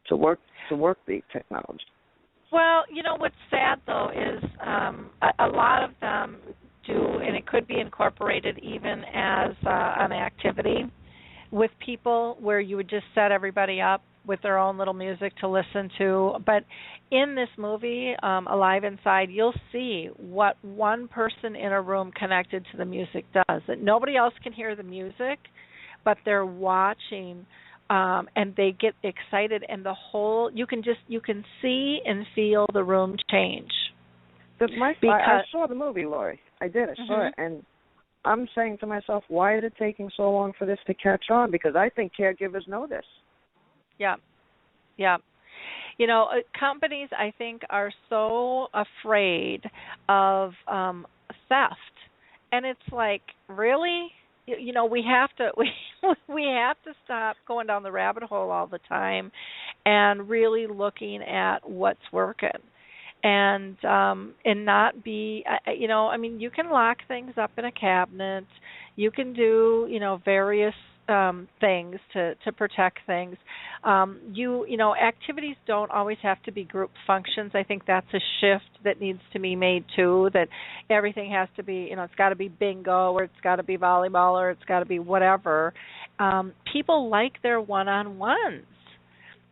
[SPEAKER 6] To work the technology.
[SPEAKER 3] Well, what's sad though is a lot of them do, and it could be incorporated even as an activity with people where you would just set everybody up with their own little music to listen to. But in this movie, Alive Inside, you'll see what one person in a room connected to the music does. That nobody else can hear the music, but they're watching. And they get excited, and you can see and feel the room change.
[SPEAKER 6] I saw the movie, Lori. I did. I saw it, and I'm saying to myself, why is it taking so long for this to catch on? Because I think caregivers know this.
[SPEAKER 3] Yeah. Companies, I think, are so afraid of theft, and it's like, really? We have to stop going down the rabbit hole all the time and really looking at what's working and not be, you can lock things up in a cabinet. You can do, various things to protect things. Activities don't always have to be group functions. I think that's a shift that needs to be made too, that everything has to be, it's got to be bingo, or it's got to be volleyball, or it's got to be whatever. People like their one-on-ones.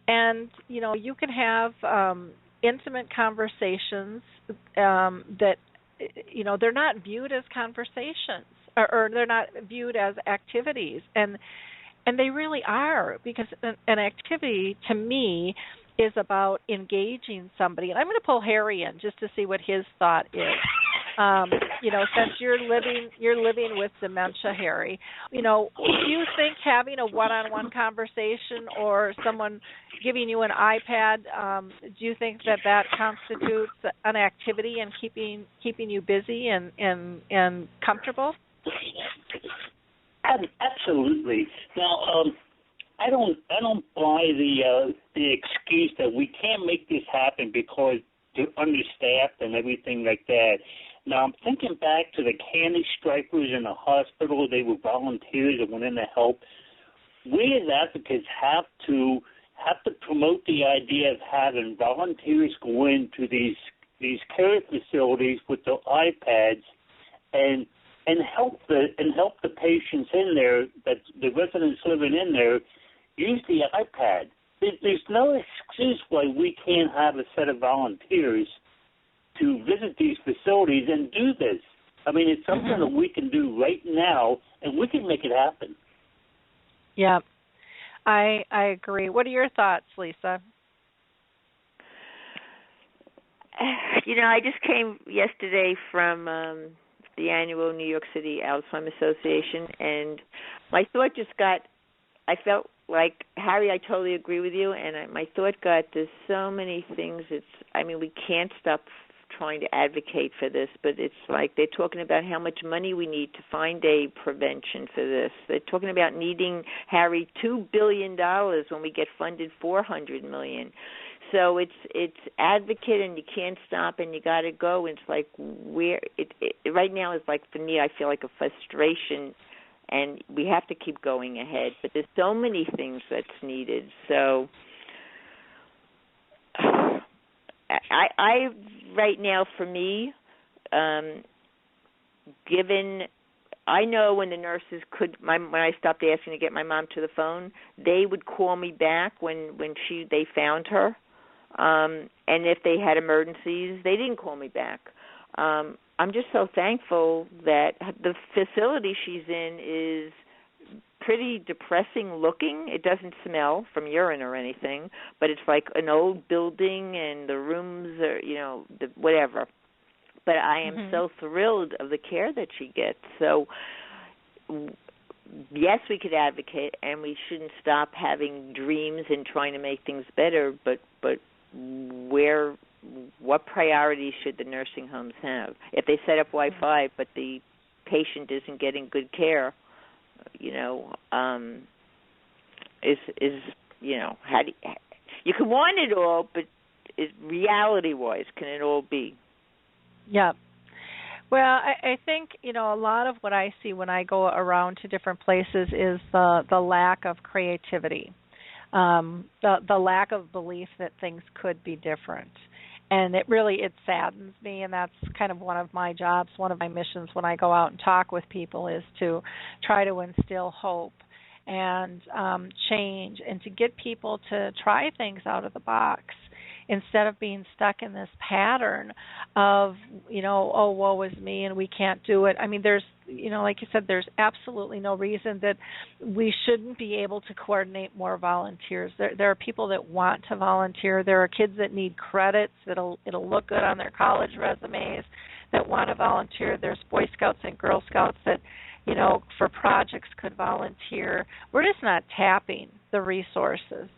[SPEAKER 3] And, you can have intimate conversations that, they're not viewed as conversations, or they're not viewed as activities. And they really are, because an activity, to me, is about engaging somebody. And I'm going to pull Harry in just to see what his thought is. Since you're living with dementia, Harry, do you think having a one-on-one conversation or someone giving you an iPad, do you think that constitutes an activity and keeping you busy and comfortable?
[SPEAKER 5] Absolutely. Now, I don't buy the excuse that we can't make this happen because they're understaffed and everything like that. Now, I'm thinking back to the candy stripers in the hospital. They were volunteers that went in to help. We as advocates have to promote the idea of having volunteers go into these care facilities with their iPads and help the patients in there, that the residents living in there, use the iPad. There's no excuse why we can't have a set of volunteers to visit these facilities and do this. I mean, it's something that we can do right now, and we can make it happen.
[SPEAKER 3] Yeah, I agree. What are your thoughts, Lisa?
[SPEAKER 4] I just came yesterday from the annual New York City Alzheimer Association, and my thought I felt like, Harry, I totally agree with you, and my thought there's so many things. We can't stop trying to advocate for this, but it's like they're talking about how much money we need to find a prevention for this. They're talking about needing, Harry, $2 billion when we get funded $400 million. So it's advocate, and you can't stop, and you got to go. And it's like right now is like, for me, I feel like a frustration, and we have to keep going ahead. But there's so many things that's needed. So I right now, for me, given, I know when the nurses when I stopped asking to get my mom to the phone, they would call me back when they found her. And if they had emergencies, they didn't call me back. I'm just so thankful that the facility she's in is pretty depressing looking. It doesn't smell from urine or anything, but it's like an old building, and the rooms are, whatever. But I am so thrilled of the care that she gets. So, yes, we could advocate, and we shouldn't stop having dreams and trying to make things better, but what priorities should the nursing homes have? If they set up Wi-Fi, but the patient isn't getting good care, how do you can want it all, but reality-wise, can it all be?
[SPEAKER 3] Yeah. Well, I think, a lot of what I see when I go around to different places is the lack of creativity, the lack of belief that things could be different. And it saddens me, and that's kind of one of my jobs, one of my missions when I go out and talk with people, is to try to instill hope and change, and to get people to try things out of the box instead of being stuck in this pattern of, oh, woe is me and we can't do it. I mean, there's, like you said, there's absolutely no reason that we shouldn't be able to coordinate more volunteers. There are people that want to volunteer. There are kids that need credits. It'll look good on their college resumes that want to volunteer. There's Boy Scouts and Girl Scouts that, for projects could volunteer. We're just not tapping the resources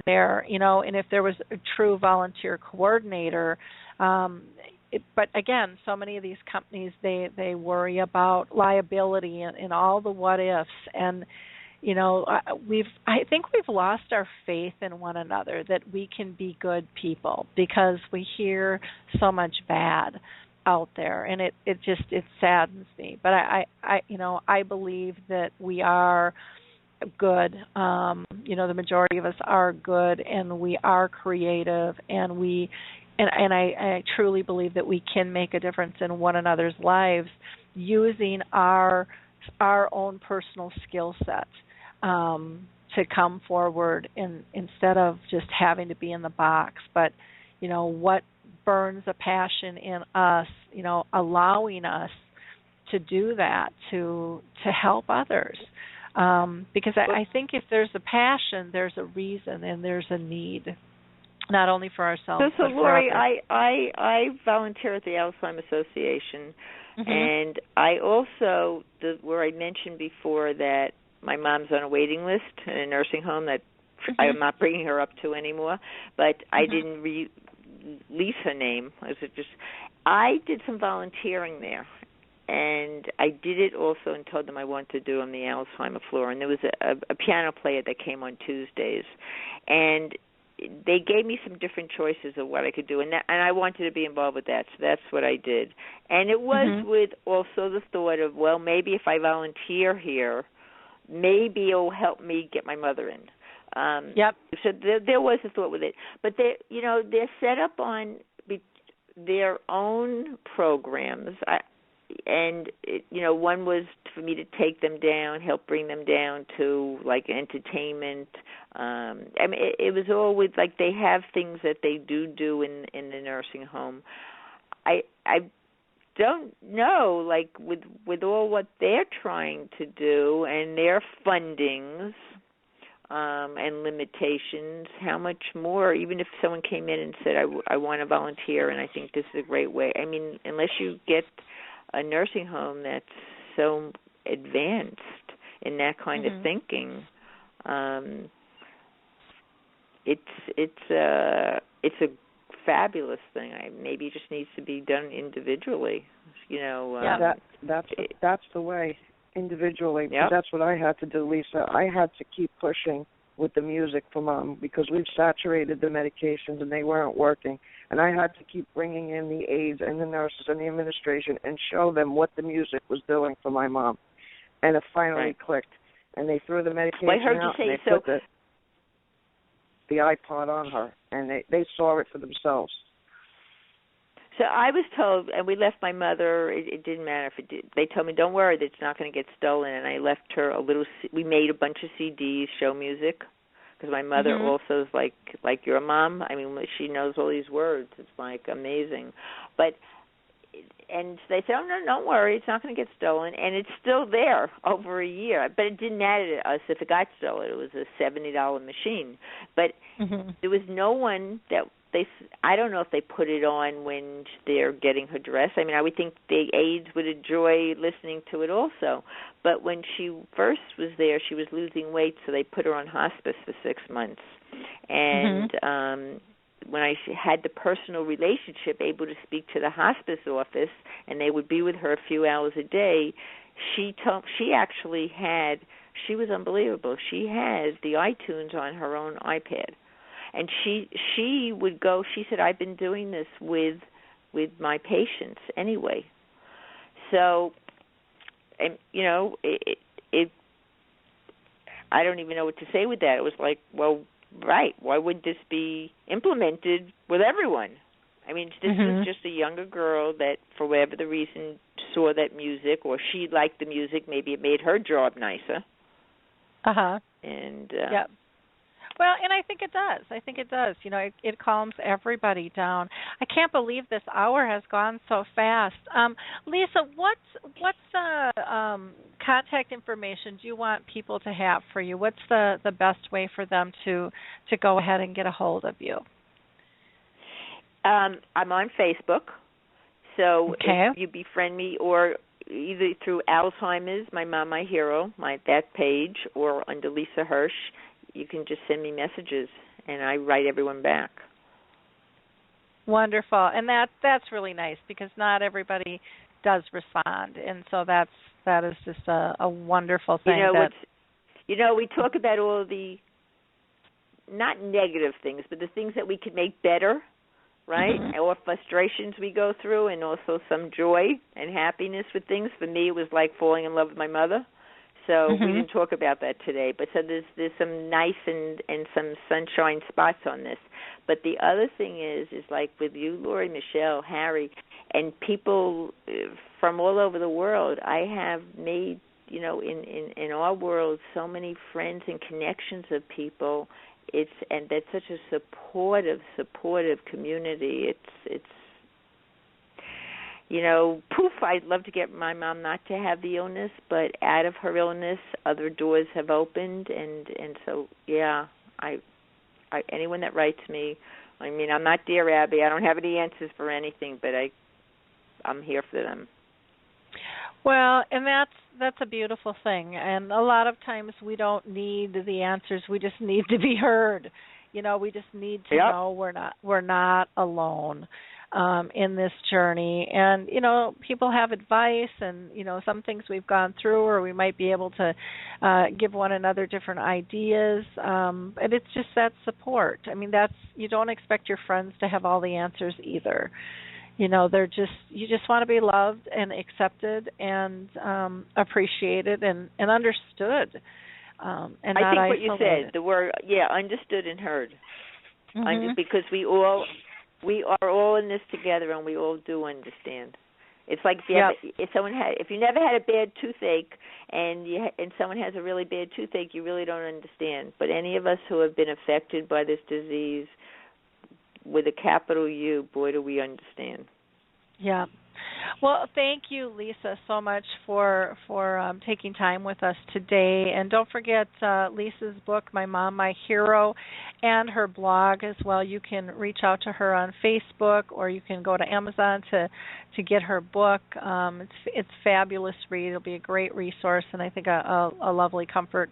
[SPEAKER 3] there, and if there was a true volunteer coordinator, but again, so many of these companies, they worry about liability and all the what ifs, and I think we've lost our faith in one another, that we can be good people, because we hear so much bad out there, and it saddens me. But I believe that we are good. The majority of us are good, and we are creative, and I truly believe that we can make a difference in one another's lives using our own personal skill set to come forward instead of just having to be in the box. But, what burns a passion in us, allowing us to do that, to help others. Because I think if there's a passion, there's a reason and there's a need, not only for ourselves
[SPEAKER 4] so
[SPEAKER 3] but
[SPEAKER 4] Lori,
[SPEAKER 3] for others.
[SPEAKER 4] I volunteer at the Alzheimer Association, and I also, where I mentioned before that my mom's on a waiting list in a nursing home that I'm not bringing her up to anymore, but I didn't release her name. I did some volunteering there. And I did it also and told them I wanted to do on the Alzheimer floor. And there was a piano player that came on Tuesdays. And they gave me some different choices of what I could do. And I wanted to be involved with that, so that's what I did. And it was with also the thought of, well, maybe if I volunteer here, maybe it'll help me get my mother in. So there was a thought with it. But they're set up on their own programs. And one was for me to take them down, help bring them down to like entertainment. It was all with like they have things that they do in the nursing home. I don't know, like with all what they're trying to do and their fundings and limitations, how much more, even if someone came in and said, I want to volunteer and I think this is a great way. I mean, unless you get a nursing home that's so advanced in that kind of thinking, it's a fabulous thing. Maybe it just needs to be done individually.
[SPEAKER 6] That's the way, individually. Yep. That's what I had to do, Lisa. I had to keep pushing with the music for Mom because we've saturated the medications and they weren't working. And I had to keep bringing in the aides and the nurses and the administration and show them what the music was doing for my mom. And it finally clicked. And they threw the medication out and they put the iPod on her. And they saw it for themselves.
[SPEAKER 4] So I was told, and we left my mother, it didn't matter if it did. They told me, don't worry, it's not going to get stolen. And I left her we made a bunch of CDs, show music. Because my mother also is like your mom. I mean, she knows all these words. It's like amazing. And they said, oh, no, don't worry. It's not going to get stolen. And it's still there over a year. But it didn't matter to us if it got stolen. It was a $70 machine. But there was no one that I don't know if they put it on when they're getting her dressed. I mean, I would think the aides would enjoy listening to it also. But when she first was there, she was losing weight, so they put her on hospice for 6 months. And when I had the personal relationship, able to speak to the hospice office, and they would be with her a few hours a day, she was unbelievable. She had the iTunes on her own iPad. And she would go, she said, I've been doing this with my patients anyway. So, and I don't even know what to say with that. It was like, well, right, why would this be implemented with everyone? I mean, this was just a younger girl that, for whatever the reason, saw that music, or she liked the music. Maybe it made her job nicer. And
[SPEAKER 3] well, and I think it does. It calms everybody down. I can't believe this hour has gone so fast. Lisa, what's the contact information do you want people to have for you? What's the best way for them to go ahead and get a hold of you?
[SPEAKER 4] I'm on Facebook, so if you befriend me, or either through Alzheimer's, My Mom, My Hero, that page, or under Lisa Hirsch, you can just send me messages, and I write everyone back.
[SPEAKER 3] Wonderful, and that's really nice because not everybody does respond, and so that is just a wonderful thing.
[SPEAKER 4] We talk about all the not negative things, but the things that we could make better, right? Or frustrations we go through, and also some joy and happiness with things. For me, it was like falling in love with my mother. So we didn't talk about that today. But so there's some nice and some sunshine spots on this. But the other thing is like with you, Lori, Michelle, Harry, and people from all over the world, I have made, in our world, so many friends and connections of people. And that's such a supportive community. It's poof, I'd love to get my mom not to have the illness, but out of her illness, other doors have opened, and so, yeah, I anyone that writes me, I mean, I'm not Dear Abby, I don't have any answers for anything, but I'm here for them.
[SPEAKER 3] Well, and that's a beautiful thing, and a lot of times we don't need the answers, we just need to be heard. We just need to know we're not alone in this journey. And, people have advice and, some things we've gone through, or we might be able to give one another different ideas. And it's just that support. I mean, you don't expect your friends to have all the answers either. You just want to be loved and accepted and appreciated and understood. And I
[SPEAKER 4] think
[SPEAKER 3] what
[SPEAKER 4] you said, the word, understood and heard. Because we are all in this together, and we all do understand. It's like if you never had a bad toothache, and someone has a really bad toothache, you really don't understand. But any of us who have been affected by this disease, with a capital U, boy, do we understand. Yeah.
[SPEAKER 3] Well, thank you, Lisa, so much for taking time with us today. And don't forget Lisa's book, My Mom, My Hero, and her blog as well. You can reach out to her on Facebook, or you can go to Amazon to get her book. It's fabulous read. It'll be a great resource, and I think a lovely comfort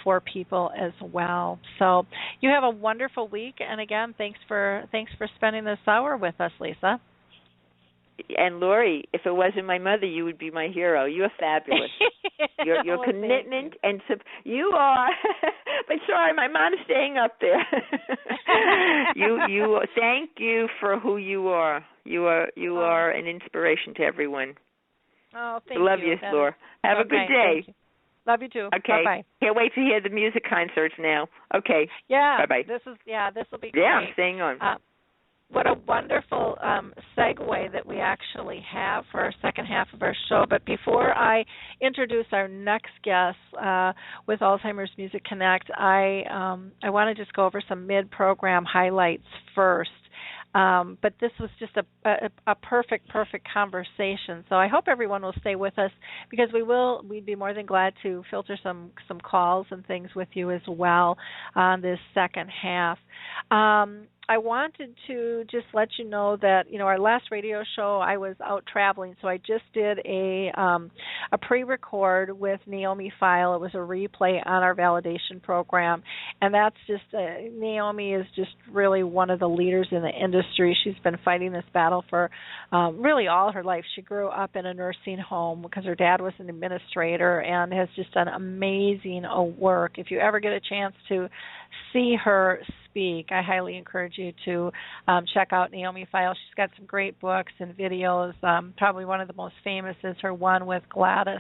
[SPEAKER 3] for people as well. So you have a wonderful week, and again, thanks for spending this hour with us, Lisa.
[SPEAKER 4] And Lori, if it wasn't my mother, you would be my hero. You are fabulous. Your commitment and you are. But sorry, my mom's staying up there. You thank you for who you are. You are an inspiration to everyone.
[SPEAKER 3] Oh, thank you.
[SPEAKER 4] Love you, Laura. Have a good day.
[SPEAKER 3] You. Love you too.
[SPEAKER 4] Okay.
[SPEAKER 3] Bye-bye.
[SPEAKER 4] Can't wait to hear the music concerts now. Okay.
[SPEAKER 3] Yeah.
[SPEAKER 4] Bye-bye.
[SPEAKER 3] This will be great.
[SPEAKER 4] Yeah, I'm staying on.
[SPEAKER 3] What a wonderful segue that we actually have for our second half of our show. But before I introduce our next guest with Alzheimer's Music Connect, I want to just go over some mid-program highlights first. But this was just a perfect conversation. So I hope everyone will stay with us, because we'd be more than glad to filter some calls and things with you as well on this second half. I wanted to just let you know that, our last radio show, I was out traveling, so I just did a pre-record with Naomi File. It was a replay on our validation program, and that's just, Naomi is just really one of the leaders in the industry. She's been fighting this battle for really all her life. She grew up in a nursing home because her dad was an administrator, and has just done amazing work. If you ever get a chance to see her speak, I highly encourage you to check out Naomi File. She's got some great books and videos. Probably one of the most famous is her one with Gladys,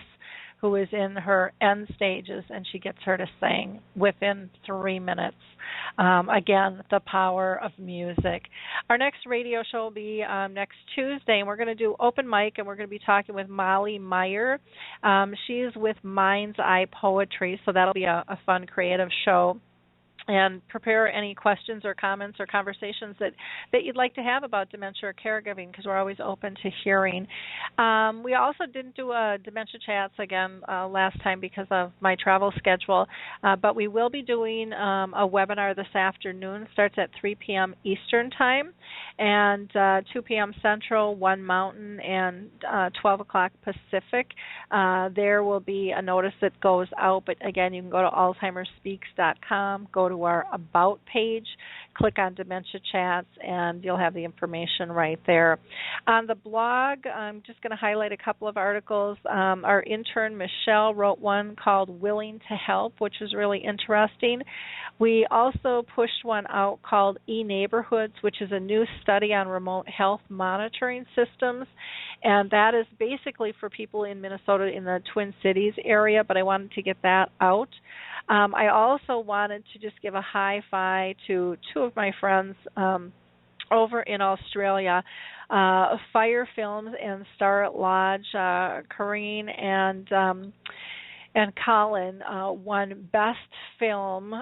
[SPEAKER 3] who is in her end stages, and she gets her to sing within 3 minutes. Again, the power of music. Our next radio show will be next Tuesday, and we're going to do open mic, and we're going to be talking with Molly Meyer. She's with Mind's Eye Poetry, so that'll be a fun, creative show. And prepare any questions or comments or conversations that you'd like to have about dementia or caregiving, because we're always open to hearing. We also didn't do a dementia chats again last time because of my travel schedule, but we will be doing a webinar this afternoon. It starts at 3 p.m. Eastern Time and 2 p.m. Central, 1 Mountain, and 12 o'clock Pacific. There will be a notice that goes out, but again, you can go to alzheimerspeaks.com, go to our About page, click on Dementia Chats, and you'll have the information right there. On the blog, I'm just going to highlight a couple of articles. Our intern, Michelle, wrote one called Willing to Help, which is really interesting. We also pushed one out called E-Neighborhoods, which is a new study on remote health monitoring systems, and that is basically for people in Minnesota in the Twin Cities area, but I wanted to get that out. I also wanted to just give a high-fi to two of my friends over in Australia, Fire Films and Starlet Lodge, Corrine and Colin won Best Film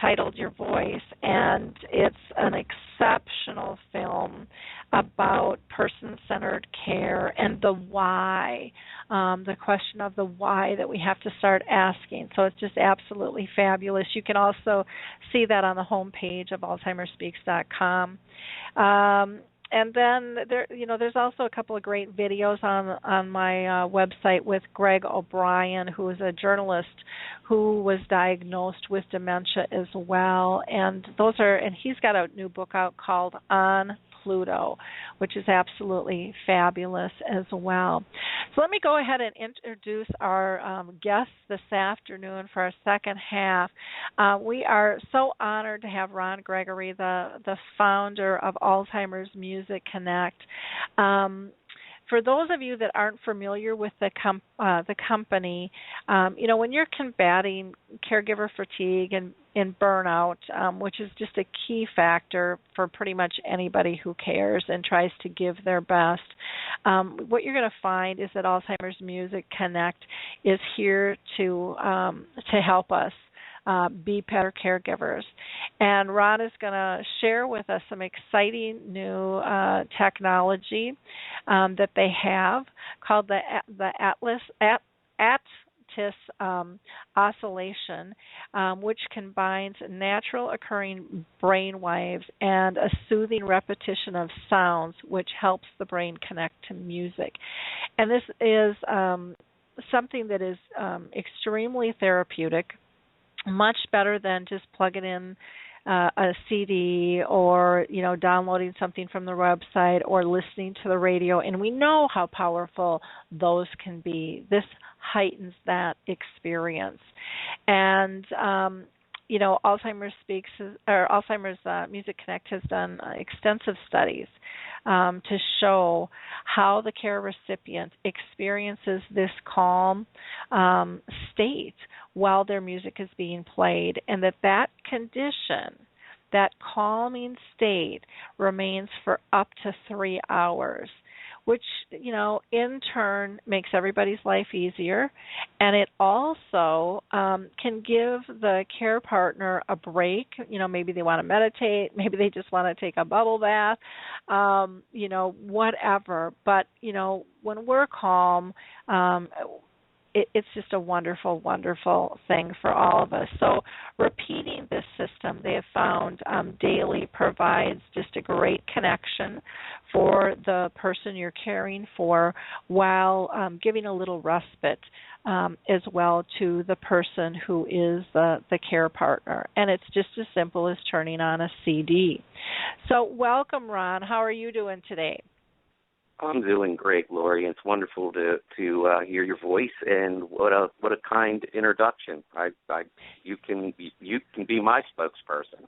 [SPEAKER 3] titled Your Voice, and it's an exceptional film about person-centered care and the why, the question of the why that we have to start asking. So it's just absolutely fabulous. You can also see that on the homepage of AlzheimerSpeaks.com. And then there's also a couple of great videos on my website with Greg O'Brien, who is a journalist who was diagnosed with dementia as well. And he's got a new book out called On Pluto, which is absolutely fabulous as well. So let me go ahead and introduce our guests this afternoon for our second half. We are so honored to have Ron Gregory, the founder of Alzheimer's Music Connect. For those of you that aren't familiar with the company, when you're combating caregiver fatigue and burnout, which is just a key factor for pretty much anybody who cares and tries to give their best, what you're going to find is that Alzheimer's Music Connect is here to help us be better caregivers. And Ron is going to share with us some exciting new technology that they have called the Attis oscillation, which combines natural occurring brain waves and a soothing repetition of sounds, which helps the brain connect to music. And this is something that is extremely therapeutic, much better than just plugging in a CD or downloading something from the website or listening to the radio. And we know how powerful those can be. This heightens that experience. And Alzheimer's Music Connect has done extensive studies to show how the care recipient experiences this calm state while their music is being played, and that condition, that calming state, remains for up to 3 hours, which, in turn makes everybody's life easier. And it also can give the care partner a break. Maybe they want to meditate, maybe they just want to take a bubble bath, whatever. But, when we're calm, it's just a wonderful, wonderful thing for all of us. So repeating this system, they have found daily provides just a great connection for the person you're caring for, while giving a little respite as well to the person who is the care partner. And it's just as simple as turning on a CD. So welcome, Ron. How are you doing today?
[SPEAKER 7] I'm doing great, Lori. It's wonderful to hear your voice, and what a kind introduction. You can be my spokesperson.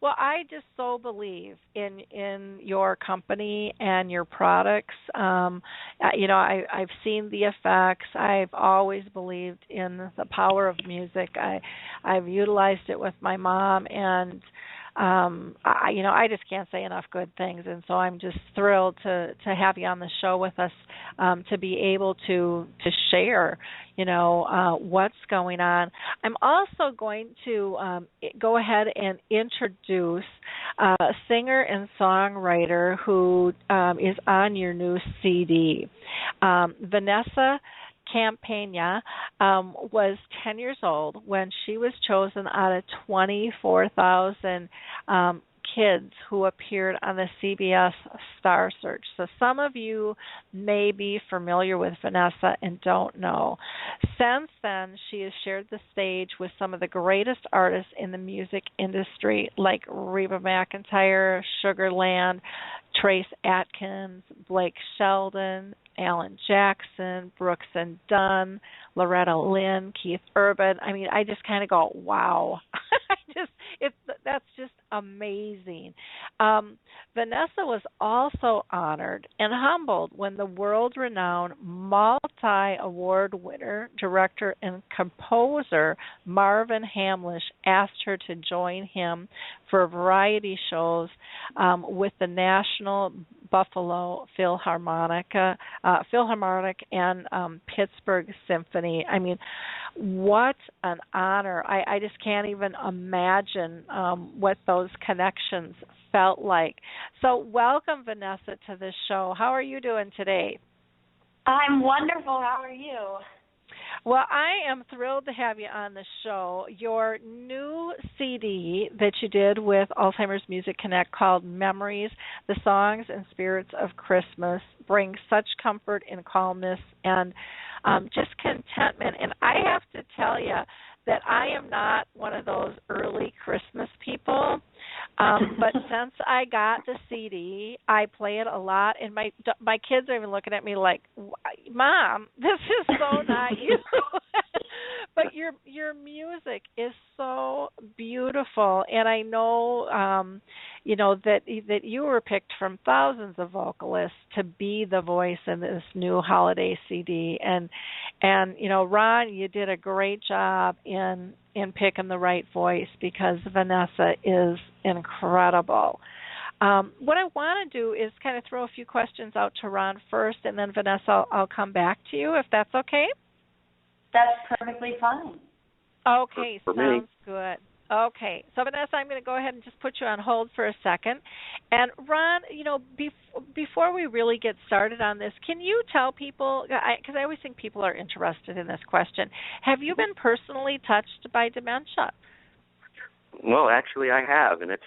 [SPEAKER 3] Well, I just so believe in your company and your products. I've seen the effects. I've always believed in the power of music. I've utilized it with my mom, and I just can't say enough good things, and so I'm just thrilled to have you on the show with us, to be able to share, what's going on. I'm also going to go ahead and introduce a singer and songwriter who is on your new CD. Vanessa Campagna was 10 years old when she was chosen out of 24,000 kids who appeared on the CBS Star Search. So some of you may be familiar with Vanessa and don't know. Since then, she has shared the stage with some of the greatest artists in the music industry, like Reba McEntire, Sugarland, Trace Atkins, Blake Shelton, Alan Jackson, Brooks and Dunn, Loretta Lynn, Keith Urban. I mean, I just kind of go, wow. That's just amazing. Vanessa was also honored and humbled when the world-renowned multi-award winner, director, and composer Marvin Hamlisch asked her to join him for variety shows with the National Buffalo Philharmonic and Pittsburgh Symphony. I mean, what an honor. I just can't even imagine what those connections felt like. So welcome, Vanessa, to the show. How are you doing today?
[SPEAKER 8] I'm wonderful. How are you?
[SPEAKER 3] Well, I am thrilled to have you on the show. Your new CD that you did with Alzheimer's Music Connect called Memories, the Songs and Spirits of Christmas, brings such comfort and calmness and just contentment. And I have to tell you that I am not one of those early Christmas people. But since I got the CD, I play it a lot, and my kids are even looking at me like, "Mom, this is so not you." But your music is so beautiful, and I know, that you were picked from thousands of vocalists to be the voice in this new holiday CD, and Ron, you did a great job in picking the right voice because Vanessa is incredible. What I want to do is kind of throw a few questions out to Ron first, and then Vanessa, I'll come back to you if that's okay.
[SPEAKER 8] That's perfectly fine.
[SPEAKER 3] Okay, sounds good. Okay, so Vanessa, I'm going to go ahead and just put you on hold for a second. And Ron, before we really get started on this, can you tell people, because I always think people are interested in this question, have you been personally touched by dementia?
[SPEAKER 7] Well, actually, I have, and it's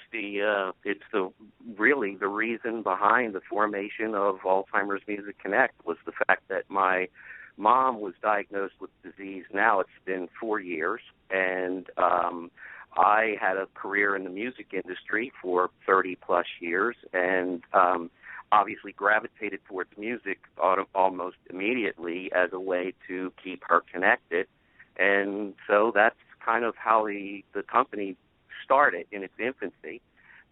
[SPEAKER 7] really the reason behind the formation of Alzheimer's Music Connect was the fact that my mom was diagnosed with disease. Now it's been 4 years, and I had a career in the music industry for 30-plus years, and obviously gravitated towards music almost immediately as a way to keep her connected. And so that's kind of how the company started in its infancy.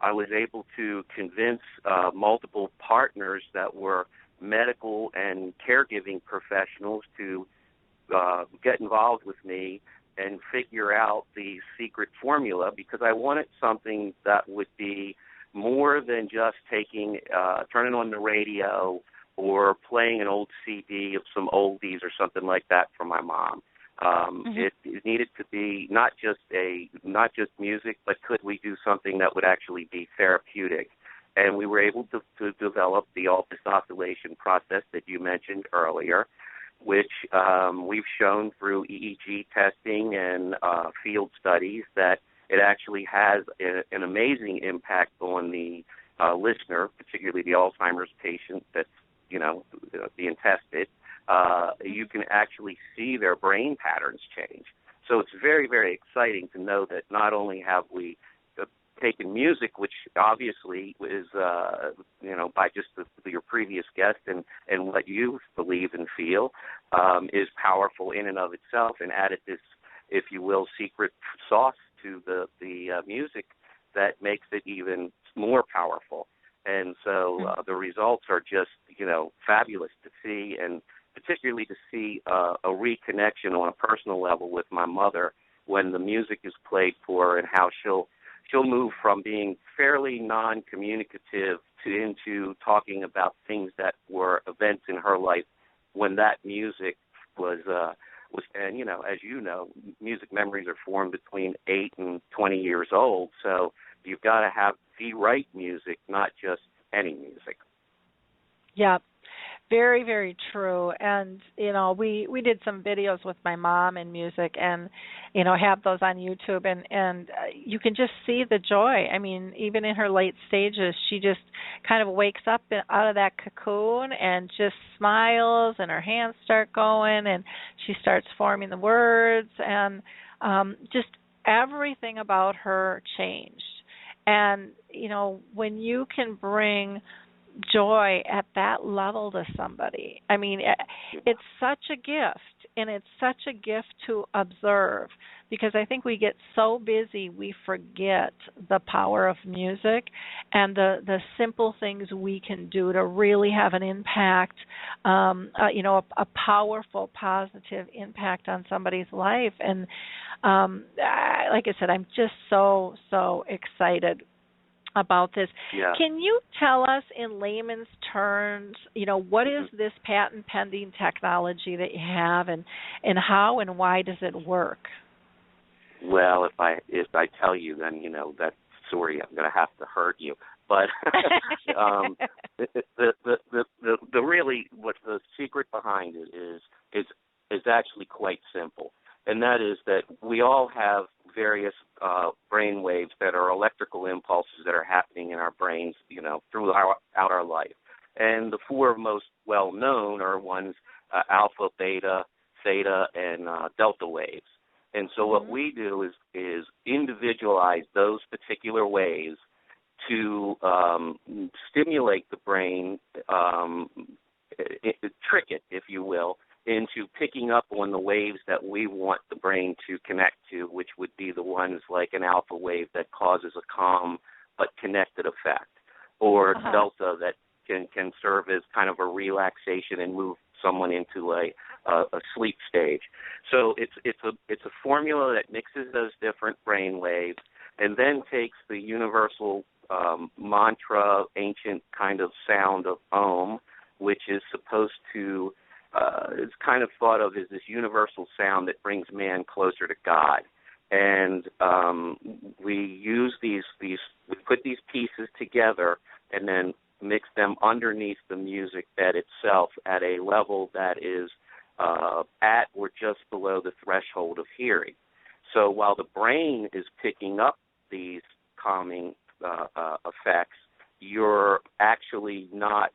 [SPEAKER 7] I was able to convince multiple partners that were medical and caregiving professionals to get involved with me and figure out the secret formula, because I wanted something that would be more than just turning on the radio or playing an old CD of some oldies or something like that for my mom. It needed to be not just music, but could we do something that would actually be therapeutic? And we were able to develop the Altus oscillation process that you mentioned earlier, which we've shown through EEG testing and field studies that it actually has an amazing impact on the listener, particularly the Alzheimer's patient that's, being tested. You can actually see their brain patterns change. So it's very, very exciting to know that not only have we taken music, which obviously is, by just your previous guest and what you believe and feel, is powerful in and of itself, and added this, if you will, secret sauce to the music that makes it even more powerful. And so the results are just, fabulous to see, and particularly to see a reconnection on a personal level with my mother when the music is played for her, and how she'll move from being fairly non-communicative into talking about things that were events in her life when that music was, and as you know, music memories are formed between 8 and 20 years old. So you've got to have the right music, not just any music.
[SPEAKER 3] Yeah. Very, very true. And, we did some videos with my mom in music and, have those on YouTube and you can just see the joy. I mean, even in her late stages, she just kind of wakes up out of that cocoon and just smiles and her hands start going and she starts forming the words and just everything about her changed. And, when you can bring joy at that level to somebody, I mean, it's such a gift, and it's such a gift to observe, because I think we get so busy we forget the power of music and the simple things we can do to really have an impact, a powerful, positive impact on somebody's life. And like I said, I'm just so excited about this.
[SPEAKER 7] Yeah.
[SPEAKER 3] Can you tell us in layman's terms, what is this patent pending technology that you have and how and why does it work?
[SPEAKER 7] Well, if I tell you, then that story I'm going to have to hurt you. But the really what the secret behind it is actually quite simple, and that is that we all have various brain waves that are electrical impulses that are happening in our brains, throughout our life. And the four most well known are ones alpha, beta, theta, and delta waves. And so what we do is individualize those particular waves to stimulate the brain, trick it, if you will, into picking up on the waves that we want the brain to connect to, which would be the ones like an alpha wave that causes a calm but connected effect, or delta that can serve as kind of a relaxation and move someone into a sleep stage. So it's a formula that mixes those different brain waves and then takes the universal mantra, ancient kind of sound of Om, which is supposed to it's kind of thought of as this universal sound that brings man closer to God. And we use we put these pieces together and then mix them underneath the music bed itself at a level that is at or just below the threshold of hearing. So while the brain is picking up these calming effects, you're actually not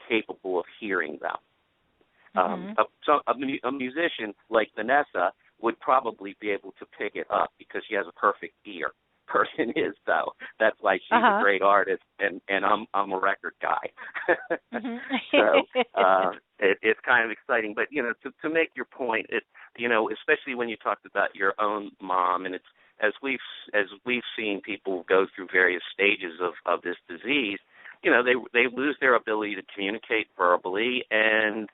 [SPEAKER 7] capable of hearing them. A musician like Vanessa would probably be able to pick it up because she has a perfect ear. Person is, though. That's why she's a great artist, and I'm a record guy. So it's kind of exciting. But to make your point, especially when you talked about your own mom, and it's as we've seen people go through various stages of this disease, they lose their ability to communicate verbally, and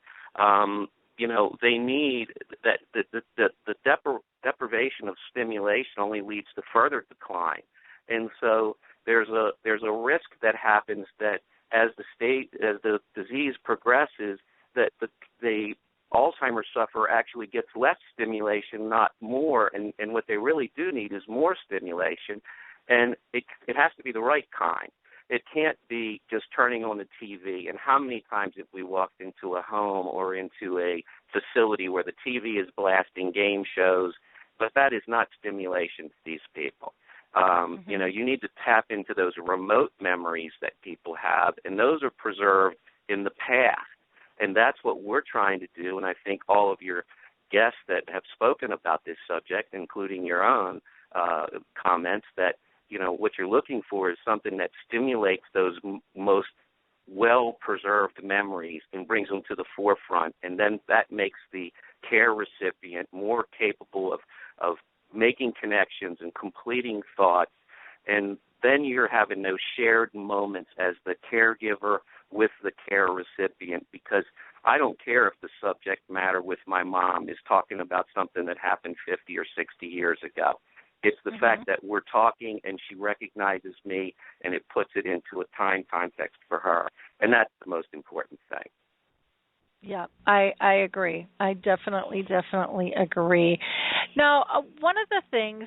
[SPEAKER 7] they need that the deprivation of stimulation only leads to further decline. And so there's a risk that happens that as the disease progresses, that the Alzheimer's sufferer actually gets less stimulation, not more, and what they really do need is more stimulation, and it has to be the right kind. It can't be just turning on the TV. And how many times have we walked into a home or into a facility where the TV is blasting game shows, but that is not stimulation to these people. You need to tap into those remote memories that people have, and those are preserved in the past. And that's what we're trying to do, and I think all of your guests that have spoken about this subject, including your own comments, that what you're looking for is something that stimulates those most well-preserved memories and brings them to the forefront, and then that makes the care recipient more capable of making connections and completing thoughts, and then you're having those shared moments as the caregiver with the care recipient, because I don't care if the subject matter with my mom is talking about something that happened 50 or 60 years ago. It's the fact that we're talking and she recognizes me and it puts it into a time context for her. And that's the most important thing.
[SPEAKER 3] Yeah, I agree. I definitely agree. Now, one of the things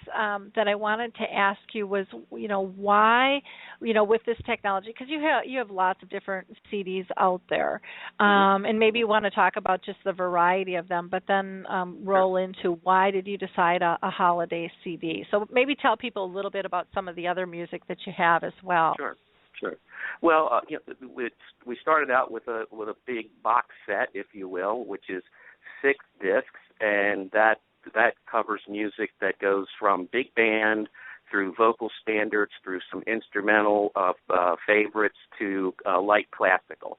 [SPEAKER 3] that I wanted to ask you was, why, with this technology, because you have lots of different CDs out there, and maybe you want to talk about just the variety of them, but then roll into why did you decide a holiday CD? So maybe tell people a little bit about some of the other music that you have as well.
[SPEAKER 7] Sure. Well, we started out with a big box set, if you will, which is 6 discs, and that covers music that goes from big band through vocal standards, through some instrumental favorites to light classical.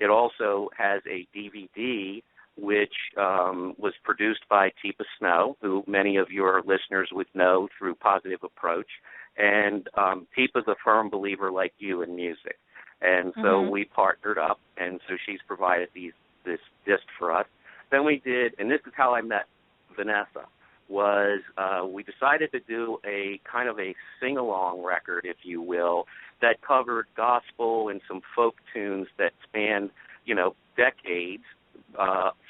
[SPEAKER 7] It also has a DVD which was produced by Teepa Snow, who many of your listeners would know through Positive Approach. And Teepa's a firm believer like you in music. And so we partnered up, and so she's provided this disc for us. Then we did, and this is how I met Vanessa, was we decided to do a kind of a sing-along record, if you will, that covered gospel and some folk tunes that spanned, decades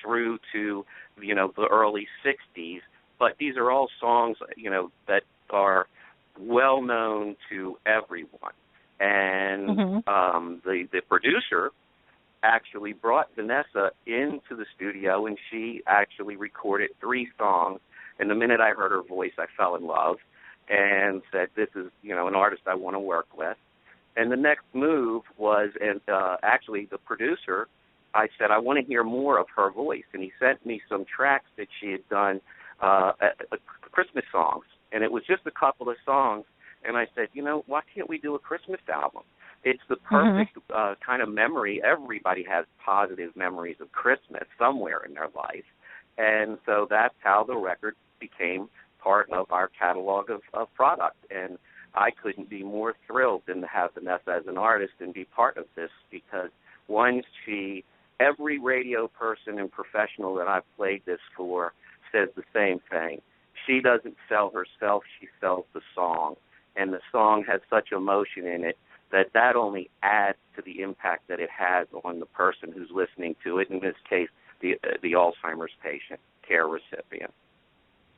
[SPEAKER 7] through to, the early 60s. But these are all songs, that are well known to everyone. And the producer actually brought Vanessa into the studio, and she actually recorded 3 songs. And the minute I heard her voice, I fell in love and said, this is, an artist I want to work with. And the next move was, and actually the producer, I said, I want to hear more of her voice. And he sent me some tracks that she had done, Christmas songs. And it was just a couple of songs. And I said, why can't we do a Christmas album? It's the perfect kind of memory. Everybody has positive memories of Christmas somewhere in their life. And so that's how the record became part of our catalog of product. And I couldn't be more thrilled than to have Vanessa as an artist and be part of this, because every radio person and professional that I've played this for says the same thing. She doesn't sell herself, she sells the song. And the song has such emotion in it that only adds to the impact that it has on the person who's listening to it, in this case, the Alzheimer's patient, care recipient.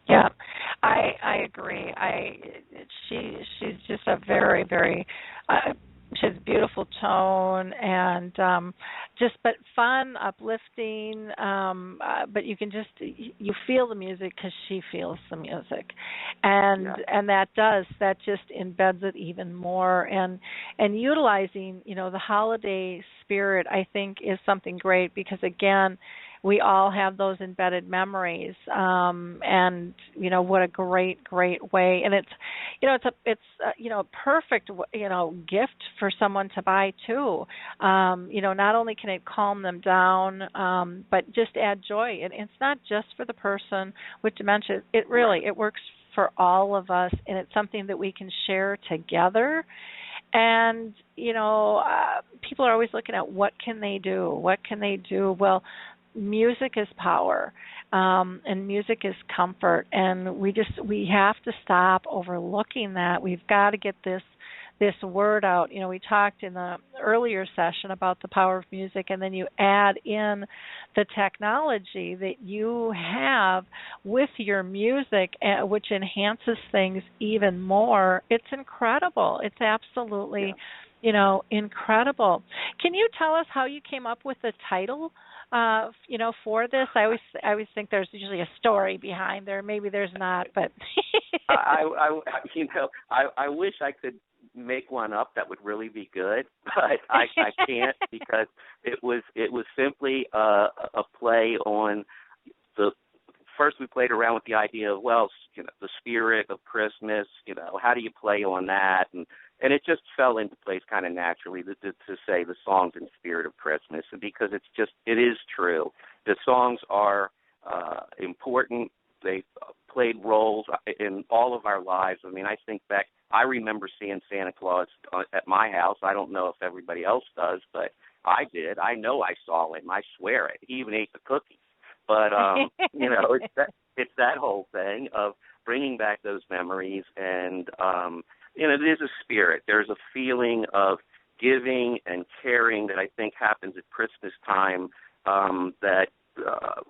[SPEAKER 3] Yeah, I agree. She's just a very, very she has a beautiful tone and but fun, uplifting. But you can you feel the music because she feels the music, and that just embeds it even more. And utilizing the holiday spirit, I think, is something great, because again, we all have those embedded memories, and what a great way. And it's a perfect gift for someone to buy too. Not only can it calm them down, but just add joy. And it's not just for the person with dementia. It works for all of us, and it's something that we can share together. And people are always looking at what can they do. Well, music is power, and music is comfort, and we have to stop overlooking that. We've got to get this word out. We talked in the earlier session about the power of music, and then you add in the technology that you have with your music, which enhances things even more. It's incredible. It's absolutely incredible. Can you tell us how you came up with the title for this? I always think there's usually a story behind there. Maybe there's not, but
[SPEAKER 7] I wish I could make one up that would really be good, but I can't, because it was simply a play on first we played around with the idea of, the spirit of Christmas, how do you play on that, and it just fell into place kind of naturally to say the songs in spirit of Christmas, because it is true. The songs are important. They played roles in all of our lives. I mean, I think back, I remember seeing Santa Claus at my house. I don't know if everybody else does, but I did. I know I saw him. I swear it. He even ate the cookies. But, it's that whole thing of bringing back those memories, and it is a spirit. There's a feeling of giving and caring that I think happens at Christmas time that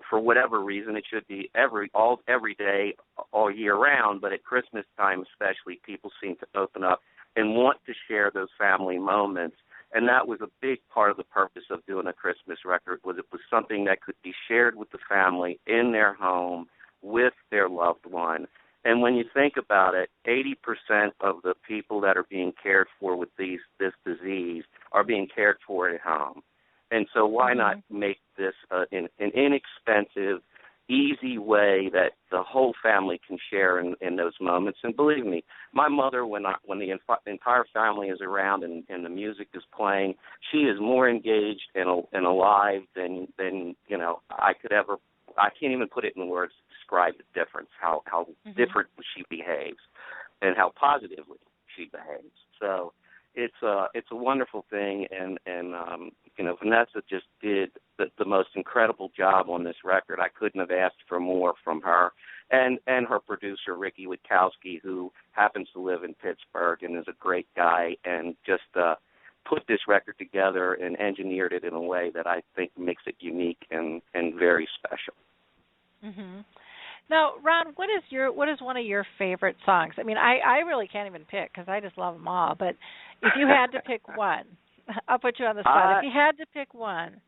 [SPEAKER 7] for whatever reason it should be every day, all year round, but at Christmas time especially, people seem to open up and want to share those family moments. And that was a big part of the purpose of doing a Christmas record, was it was something that could be shared with the family in their home with their loved one. And when you think about it, 80% of the people that are being cared for with this disease are being cared for at home. And so why not make this an inexpensive, easy way that the whole family can share in those moments? And believe me, my mother, when the entire family is around and the music is playing, she is more engaged and alive than I could ever. I can't even put it in words to describe the difference, how different she behaves and how positively she behaves. So it's a wonderful thing, and Vanessa just did the most incredible job on this record. I couldn't have asked for more from her, and her producer Ricky Witkowski, who happens to live in Pittsburgh and is a great guy, and just put this record together and engineered it in a way that I think makes it unique and very special.
[SPEAKER 3] Now, Ron, what is one of your favorite songs? I mean, I really can't even pick because I just love them all. But if you had to pick one, I'll put you on the spot. If you had to pick one,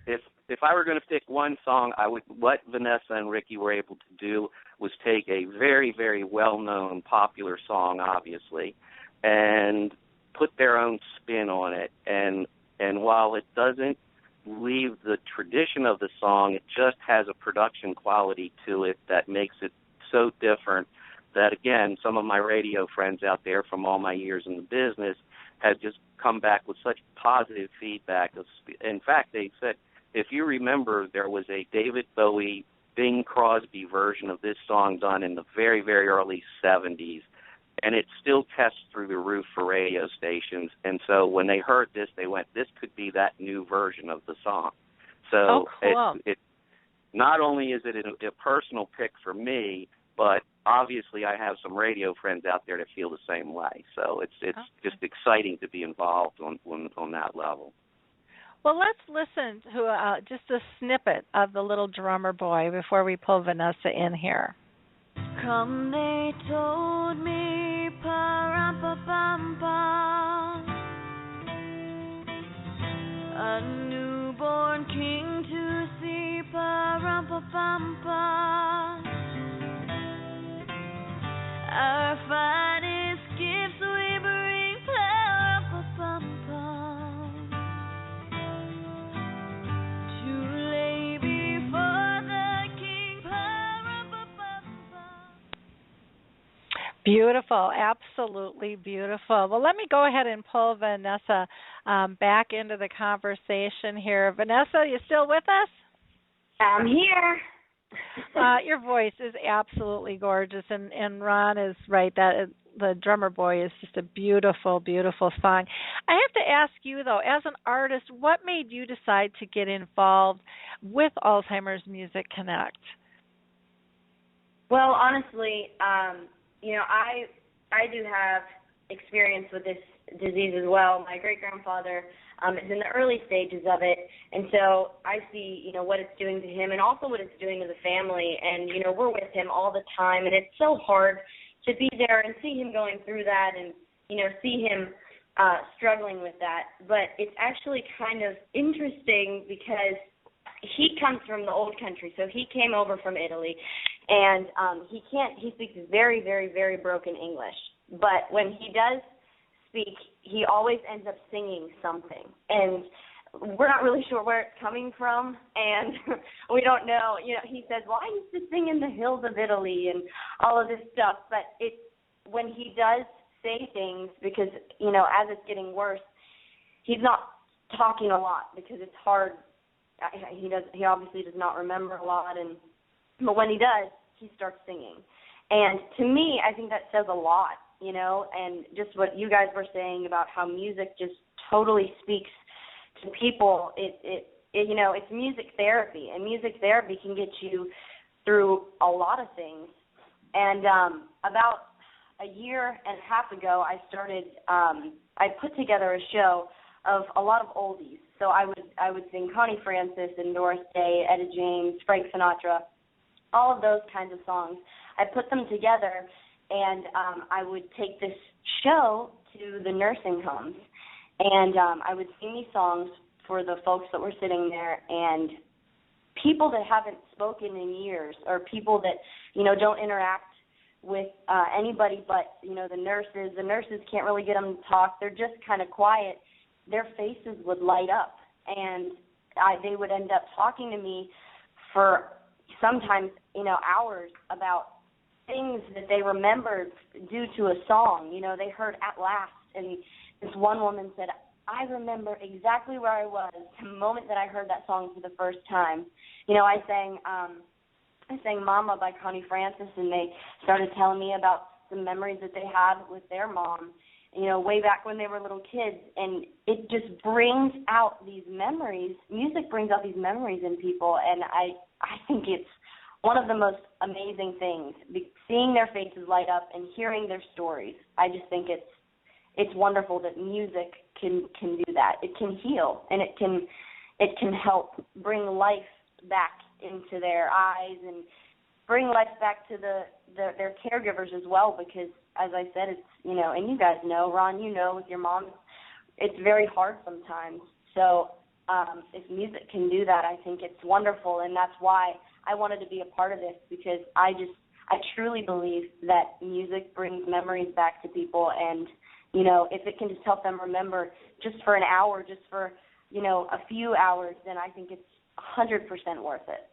[SPEAKER 7] if I were going to pick one song, what Vanessa and Ricky were able to do was take a very, very well-known, popular song, obviously, and put their own spin on it. And while it doesn't leave the tradition of the song, it just has a production quality to it that makes it so different that, again, some of my radio friends out there from all my years in the business have just come back with such positive feedback. In fact, they said, if you remember, there was a David Bowie, Bing Crosby version of this song done in the very, very early 70s, and it still tests through the roof for radio stations. And so when they heard this, they went, this could be that new version of the song. So
[SPEAKER 3] cool.
[SPEAKER 7] it not only is it a personal pick for me, but obviously I have some radio friends out there that feel the same way. So it's just exciting to be involved on that level.
[SPEAKER 3] Well, let's listen to just a snippet of The Little Drummer Boy before we pull Vanessa in here.
[SPEAKER 2] Come, they told me, pa-ram-pa-pam-pam, a newborn king to see, pa-ram-pa-pam-pam, our finest gifts we bring, pa-ram-pa-pam-pam, to lay before the king, pa-ram-pa-pam-pam.
[SPEAKER 3] Beautiful, absolutely beautiful. Well, let me go ahead and pull Vanessa back into the conversation here. Vanessa, you still with us?
[SPEAKER 8] I'm here.
[SPEAKER 3] Your voice is absolutely gorgeous, and Ron is right. That The Drummer Boy is just a beautiful, beautiful song. I have to ask you, though, as an artist, what made you decide to get involved with Alzheimer's Music Connect?
[SPEAKER 8] Well, honestly, I do have experience with this disease as well. My great-grandfather is in the early stages of it, and so I see, what it's doing to him and also what it's doing to the family, and, we're with him all the time, and it's so hard to be there and see him going through that and, see him struggling with that. But it's actually kind of interesting because he comes from the old country, so he came over from Italy, and he speaks very, very, very broken English. But when he does speak, he always ends up singing something. And we're not really sure where it's coming from, and we don't know. He says, well, I used to sing in the hills of Italy and all of this stuff. But it's when he does say things, because, as it's getting worse, he's not talking a lot because it's hard. He obviously does not remember a lot, but when he does, he starts singing. And to me, I think that says a lot, and just what you guys were saying about how music just totally speaks to people. It's music therapy, and music therapy can get you through a lot of things. And about a year and a half ago, I put together a show of a lot of oldies. So I would sing Connie Francis and Doris Day, Etta James, Frank Sinatra, all of those kinds of songs. I put them together, and I would take this show to the nursing homes, and I would sing these songs for the folks that were sitting there, and people that haven't spoken in years, or people that, don't interact with anybody but, the nurses. The nurses can't really get them to talk. They're just kind of quiet. Their faces would light up, and they would end up talking to me for sometimes, hours about things that they remembered due to a song, they heard At Last. And this one woman said, I remember exactly where I was the moment that I heard that song for the first time. I sang Mama by Connie Francis, and they started telling me about the memories that they had with their mom, way back when they were little kids. And it just brings out these memories. Music brings out these memories in people, and I think it's one of the most amazing things, seeing their faces light up and hearing their stories. I just think it's wonderful that music can do that. It can heal, and it can help bring life back into their eyes and bring life back to their caregivers as well, because, as I said, it's, and you guys know, Ron, with your mom, it's very hard sometimes. So if music can do that, I think it's wonderful, and that's why I wanted to be a part of this, because I truly believe that music brings memories back to people, and, if it can just help them remember just for an hour, just for, a few hours, then I think it's 100% worth it.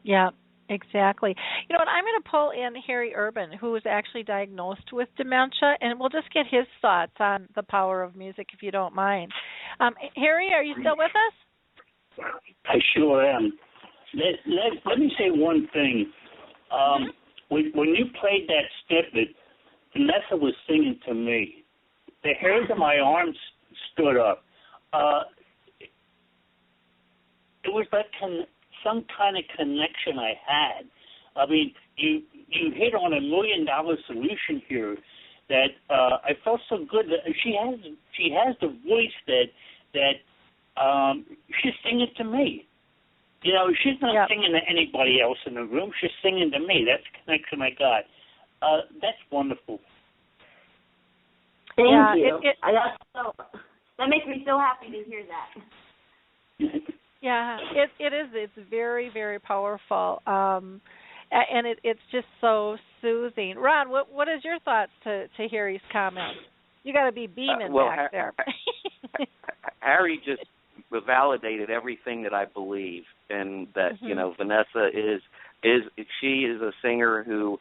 [SPEAKER 3] Yeah, exactly. You know what, I'm going to pull in Harry Urban, who was actually diagnosed with dementia, and we'll just get his thoughts on the power of music, if you don't mind. Harry, are you still with us?
[SPEAKER 5] I sure am. Let me say one thing. When you played that snippet, Vanessa was singing to me. The hairs of my arms stood up. It was like some kind of connection I had. I mean, you hit on $1 million solution here. That I felt so good. That she has the voice that she's singing to me. She's not singing to anybody else in the room. She's singing to me. That's the connection I got. That's wonderful.
[SPEAKER 8] Thank you. That makes me so happy to hear that.
[SPEAKER 3] Yeah, it is. It's very, very powerful, and it's just so soothing. Ron, what is your thoughts to Harry's comments? You got to be beaming back there.
[SPEAKER 7] Harry just validated everything that I believe, and that Vanessa is a singer who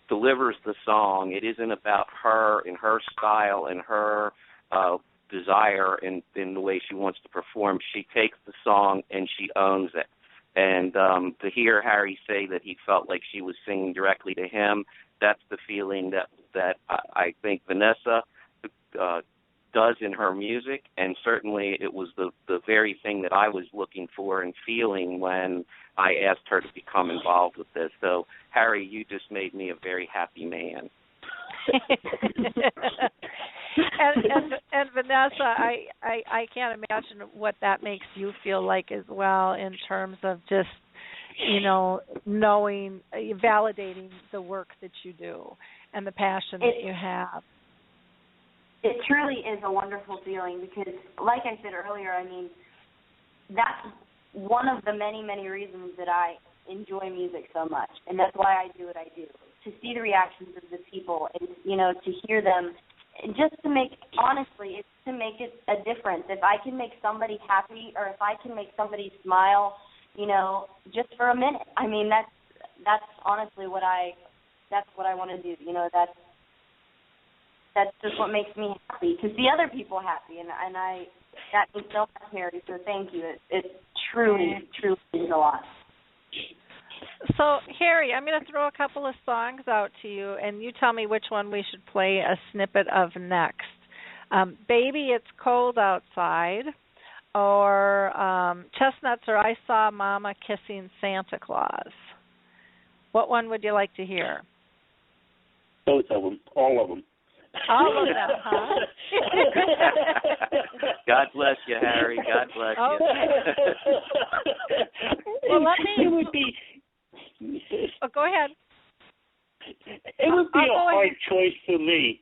[SPEAKER 7] delivers the song. It isn't about her and her style and her desire in the way she wants to perform. She takes the song and she owns it. And to hear Harry say that he felt like she was singing directly to him, that's the feeling that I think Vanessa does in her music, and certainly it was the very thing that I was looking for and feeling when I asked her to become involved with this. So, Harry, you just made me a very happy man.
[SPEAKER 3] and Vanessa, I can't imagine what that makes you feel like as well, in terms of just, knowing, validating the work that you do and the passion that you have.
[SPEAKER 8] It truly is a wonderful feeling, because, like I said earlier, I mean, that's one of the many, many reasons that I enjoy music so much, and that's why I do what I do, to see the reactions of the people and, to hear them, and just to make, honestly, it's to make it a difference. If I can make somebody happy, or if I can make somebody smile, just for a minute, I mean, that's honestly what I want to do, That's just what makes me happy, to see other people happy, and that means so much, Mary. So thank you. It truly means a lot.
[SPEAKER 3] So, Harry, I'm going to throw a couple of songs out to you, and you tell me which one we should play a snippet of next. Baby, It's Cold Outside, or Chestnuts, or I Saw Mama Kissing Santa Claus. What one would you like to hear?
[SPEAKER 5] Both of them, all of them.
[SPEAKER 3] All of them, huh?
[SPEAKER 7] God bless you, Harry. God bless you.
[SPEAKER 3] Well, let me.
[SPEAKER 5] It would be.
[SPEAKER 3] Oh, go ahead.
[SPEAKER 5] It would be a hard choice for me.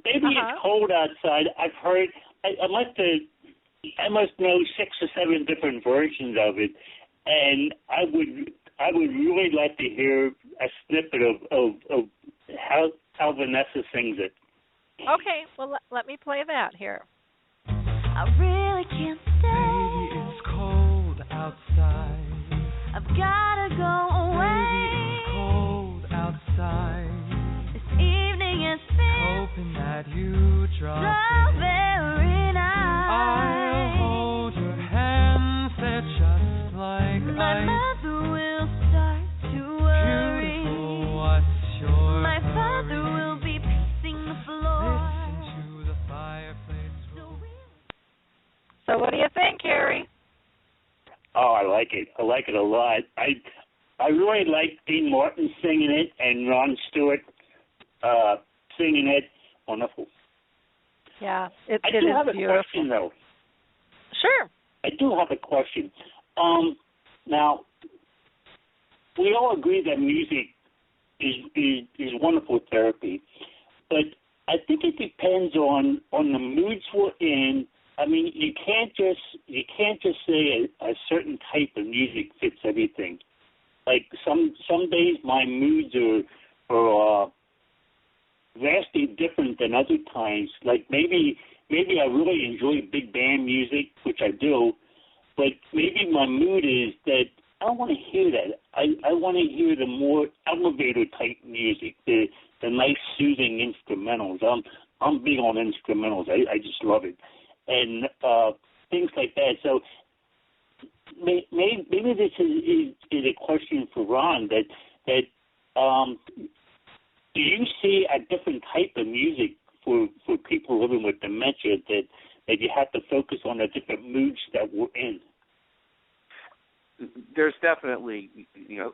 [SPEAKER 5] Maybe it's cold outside. I've heard. I must know 6 or 7 different versions of it, and I would really like to hear a snippet of how Vanessa sings it.
[SPEAKER 3] Okay, well let me play that here.
[SPEAKER 2] I really can't stay.
[SPEAKER 9] Baby, it's cold outside.
[SPEAKER 2] I've gotta go away.
[SPEAKER 9] Baby, it's cold outside.
[SPEAKER 2] This evening has been
[SPEAKER 9] hoping that you drop
[SPEAKER 2] so
[SPEAKER 9] in.
[SPEAKER 2] very nice.
[SPEAKER 9] I'll hold your hand, they're just like
[SPEAKER 2] my
[SPEAKER 9] ice.
[SPEAKER 2] mother will start to worry.
[SPEAKER 9] Beautiful, what's your
[SPEAKER 2] my father
[SPEAKER 9] hurry?
[SPEAKER 2] will be pacing the floor.
[SPEAKER 9] Listen to the fireplace roar.
[SPEAKER 3] So what do you think, Harry?
[SPEAKER 5] Oh, I like it. I like it a lot. I really like Dean Martin singing it and Ron Stewart singing it. Wonderful.
[SPEAKER 3] Yeah, it
[SPEAKER 5] I
[SPEAKER 3] is
[SPEAKER 5] do have a
[SPEAKER 3] beautiful.
[SPEAKER 5] question, though.
[SPEAKER 3] Sure.
[SPEAKER 5] I do have a question. Now, we all agree that music is wonderful therapy, but I think it depends on the moods we're in. I mean, you can't just say a certain type of music fits everything. Like some days my moods are vastly different than other times. Like maybe I really enjoy big band music, which I do, but maybe my mood is that I don't want to hear that. I want to hear the more elevator type music, the nice soothing instrumentals. I'm big on instrumentals. I just love it, and things like that. So maybe this is a question for Ron that do you see a different type of music for people living with dementia that you have to focus on the different moods that we're in?
[SPEAKER 7] There's definitely,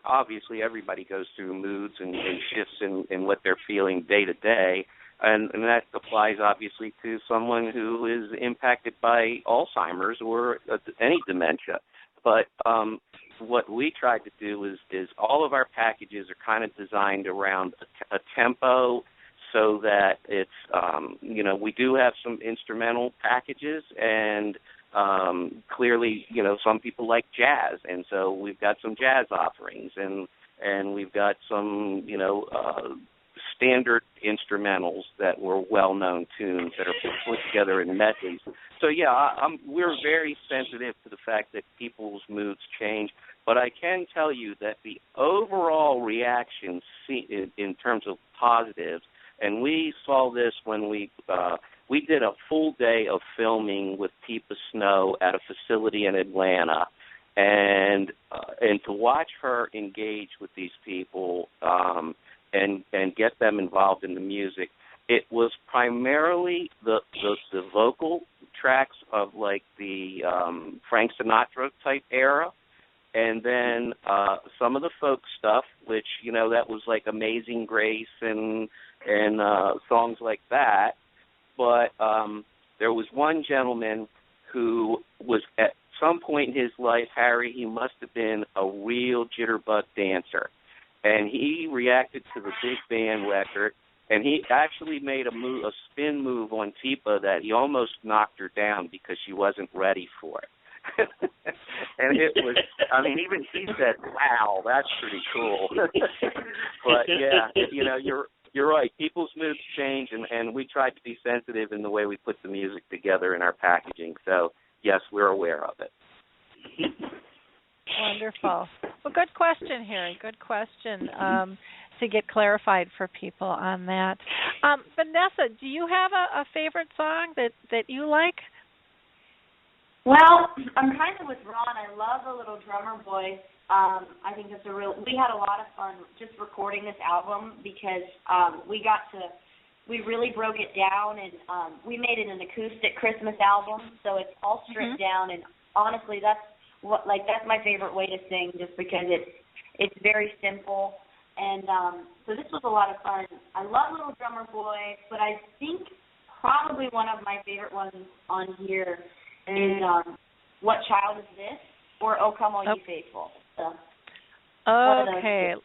[SPEAKER 7] obviously everybody goes through moods and shifts in what they're feeling day to day, and that applies obviously to someone who is impacted by Alzheimer's or any dementia. But what we try to do is all of our packages are kind of designed around a tempo, so that it's, we do have some instrumental packages, and clearly, some people like jazz, and so we've got some jazz offerings, and we've got some, standard instrumentals that were well-known tunes that are put together in medleys. So, we're very sensitive to the fact that people's moods change, but I can tell you that the overall reaction in terms of positives, and we saw this when we did a full day of filming with Teepa Snow at a facility in Atlanta, and to watch her engage with these people and get them involved in the music, it was primarily the vocal tracks of like the Frank Sinatra type era, and then some of the folk stuff, which that was like Amazing Grace and songs like that. But there was one gentleman who was at some point in his life, Harry, he must have been a real jitterbug dancer. And he reacted to the big band record, and he actually made a spin move on Teepa that he almost knocked her down because she wasn't ready for it. And it was, even she said, wow, that's pretty cool. But, you're right. People's moods change, and we try to be sensitive in the way we put the music together in our packaging. So, yes, we're aware of it.
[SPEAKER 3] Wonderful. Well, good question, Harry. Good question to get clarified for people on that. Vanessa, do you have a favorite song that you like?
[SPEAKER 8] Well, I'm kind of with Ron. I love the little drummer voice. I think it's we had a lot of fun just recording this album because we really broke it down, and we made it an acoustic Christmas album, so it's all stripped down, and honestly, that's my favorite way to sing, just because it's very simple, and so this was a lot of fun. I love Little Drummer Boy, but I think probably one of my favorite ones on here is What Child Is This? Or Oh Come All Ye Faithful. So,
[SPEAKER 3] okay.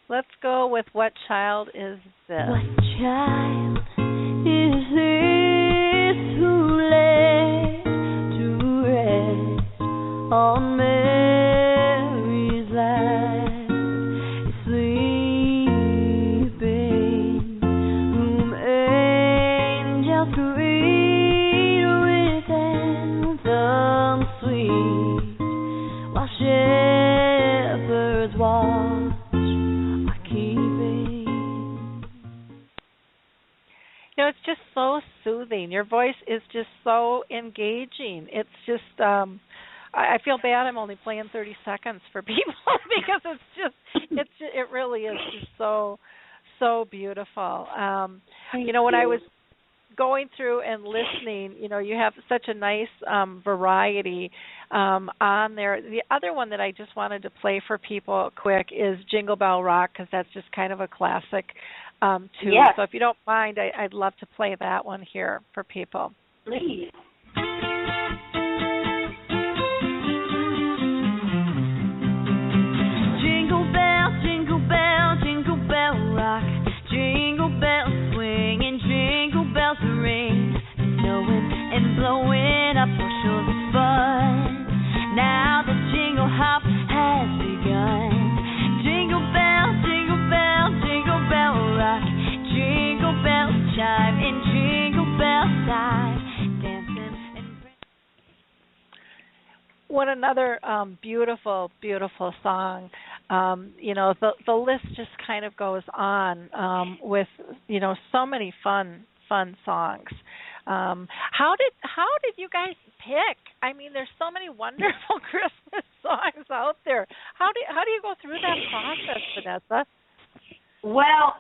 [SPEAKER 3] Let's go with What Child Is This?
[SPEAKER 2] What child is this who lay to rest on Mary's lap, sleeping, whom angels greet with anthems sweet, while shepherds watch are keeping.
[SPEAKER 3] You know, it's just so soothing. Your voice is just so engaging. It's just, I feel bad I'm only playing 30 seconds for people because it really is just so beautiful. You know, when I was going through and listening, you know, you have such a nice variety on there. The other one that I just wanted to play for people quick is Jingle Bell Rock, because that's just kind of a classic too.
[SPEAKER 8] Yes.
[SPEAKER 3] So if you don't mind, I'd love to play that one here for people.
[SPEAKER 8] Please.
[SPEAKER 2] Jingle bell, jingle bell, jingle bell rock. Jingle bells swing and jingle bells ring. Snowing and blowing up bushels of fun. Now the jingle hop has begun. Jingle bell, jingle bell, jingle bell rock. Jingle bells chime in jingle bell time. Dancing and
[SPEAKER 3] What another beautiful, beautiful song. You know, the list just kind of goes on with, you know, so many fun songs. How did you guys pick? I mean, there's so many wonderful Christmas songs out there. How do you go through that process, Vanessa?
[SPEAKER 8] Well,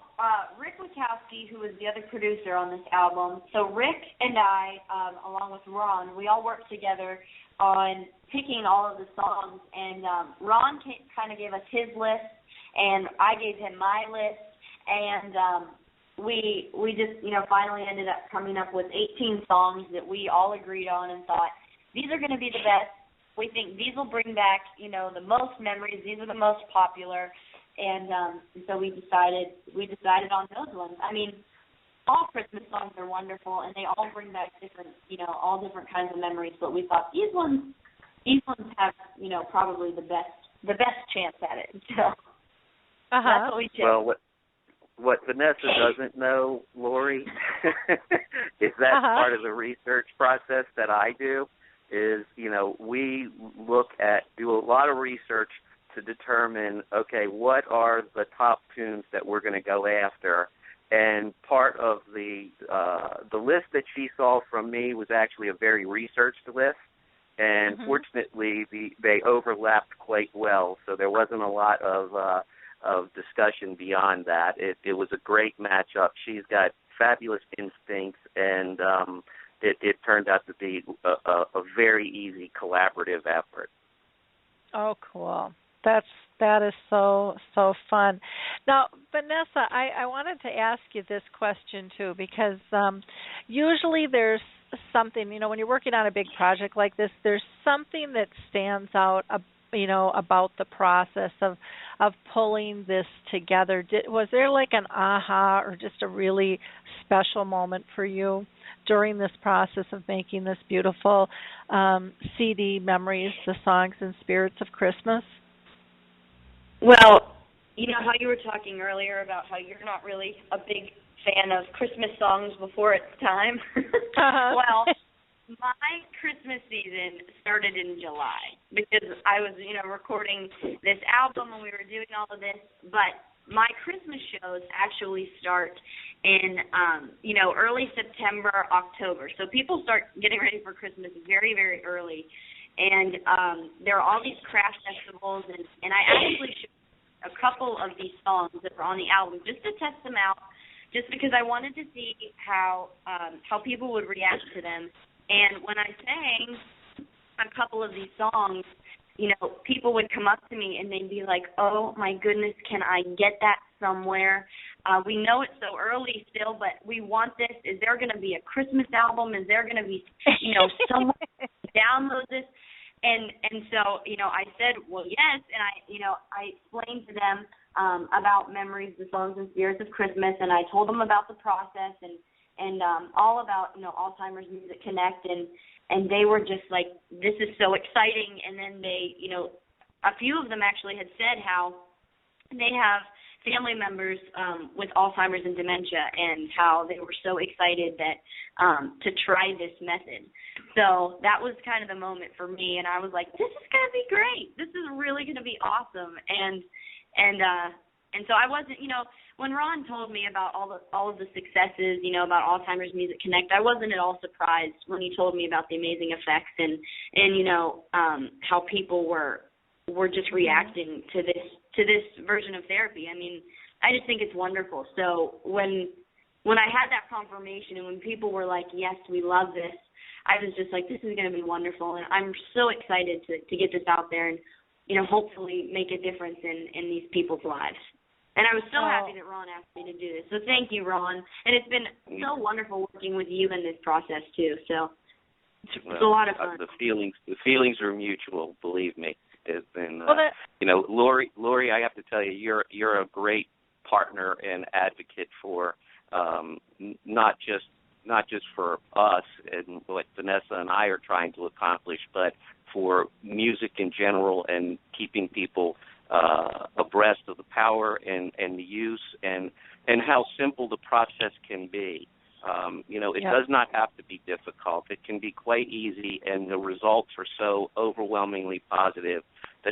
[SPEAKER 8] Rick Wachowski, who is the other producer on this album, so Rick and I, along with Ron, we all worked together on picking all of the songs, and Ron kind of gave us his list, and I gave him my list, and we just, you know, finally ended up coming up with 18 songs that we all agreed on and thought, these are going to be the best. We think these will bring back, you know, the most memories. These are the most popular. And so we decided on those ones. I mean, all Christmas songs are wonderful, and they all bring back different, you know, all different kinds of memories. But we thought these ones have, you know, probably the best chance at it. So that's what we chose.
[SPEAKER 7] Well, what Vanessa doesn't know, Lori, is that part of the research process that I do. Is, you know, we do a lot of research to determine, okay, what are the top tunes that we're going to go after, and part of the list that she saw from me was actually a very researched list, and fortunately they overlapped quite well, so there wasn't a lot of discussion beyond that. It was a great matchup. She's got fabulous instincts, and it turned out to be a very easy collaborative effort.
[SPEAKER 3] Oh, cool. That is so fun. Now, Vanessa, I wanted to ask you this question too, because usually there's something, you know, when you're working on a big project like this, there's something that stands out, you know, about the process of pulling this together. Was there like an aha or just a really special moment for you during this process of making this beautiful CD, Memories, the Songs and Spirits of Christmas?
[SPEAKER 8] Well, you know how you were talking earlier about how you're not really a big fan of Christmas songs before it's time? Well, my Christmas season started in July because I was, you know, recording this album and we were doing all of this, but my Christmas shows actually start in, you know, early September, October. So people start getting ready for Christmas very, very early. And there are all these craft festivals, and I actually showed a couple of these songs that were on the album just to test them out, just because I wanted to see how people would react to them. And when I sang a couple of these songs, you know, people would come up to me and they'd be like, oh, my goodness, can I get that somewhere? We know it's so early still, but we want this. Is there going to be a Christmas album? Is there going to be, someone download this? And so, I said, well, yes. And I explained to them about Memories, the Songs and Spirits of Christmas, and I told them about the process and all about, Alzheimer's Music Connect, and they were just like, this is so exciting. And then they, a few of them actually had said how they have family members with Alzheimer's and dementia, and how they were so excited that to try this method. So that was kind of the moment for me, and I was like, this is going to be great. This is really going to be awesome. And so I wasn't, when Ron told me about all of the successes, about Alzheimer's Music Connect, I wasn't at all surprised when he told me about the amazing effects and how people were just reacting to this version of therapy. I mean, I just think it's wonderful. So when I had that confirmation and when people were like, yes, we love this, I was just like, this is going to be wonderful. And I'm so excited to get this out there and, hopefully make a difference in these people's lives. And I was so happy that Ron asked me to do this. So thank you, Ron. And it's been so wonderful working with you in this process too. So it's a lot of fun.
[SPEAKER 7] The feelings are mutual, believe me. It's been, Lori, I have to tell you, you're a great partner and advocate for not just for us and what Vanessa and I are trying to accomplish, but for music in general and keeping people abreast of the power and the use and how simple the process can be. It does not have to be difficult. It can be quite easy, and the results are so overwhelmingly positive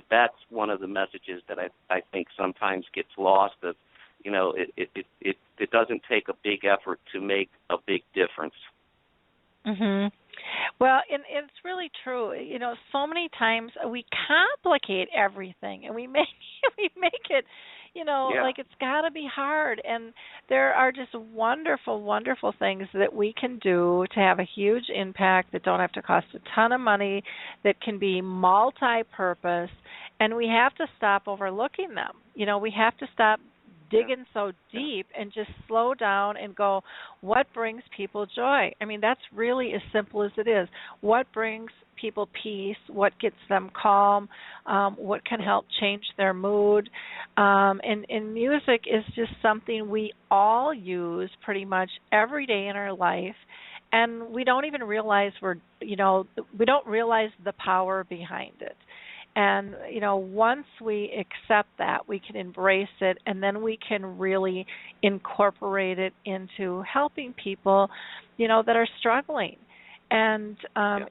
[SPEAKER 7] that's one of the messages that I think sometimes gets lost. Of it doesn't take a big effort to make a big difference.
[SPEAKER 3] Mhm. Well, and it's really true. So many times we complicate everything, and we make it, like it's got to be hard. And there are just wonderful, wonderful things that we can do to have a huge impact that don't have to cost a ton of money, that can be multi-purpose, and we have to stop overlooking them. We have to stop digging so deep and just slow down and go, what brings people joy? I mean, that's really as simple as it is. What brings people peace? What gets them calm? What can help change their mood? And music is just something we all use pretty much every day in our life, and we don't even realize we don't realize the power behind it. And, once we accept that, we can embrace it, and then we can really incorporate it into helping people, that are struggling. And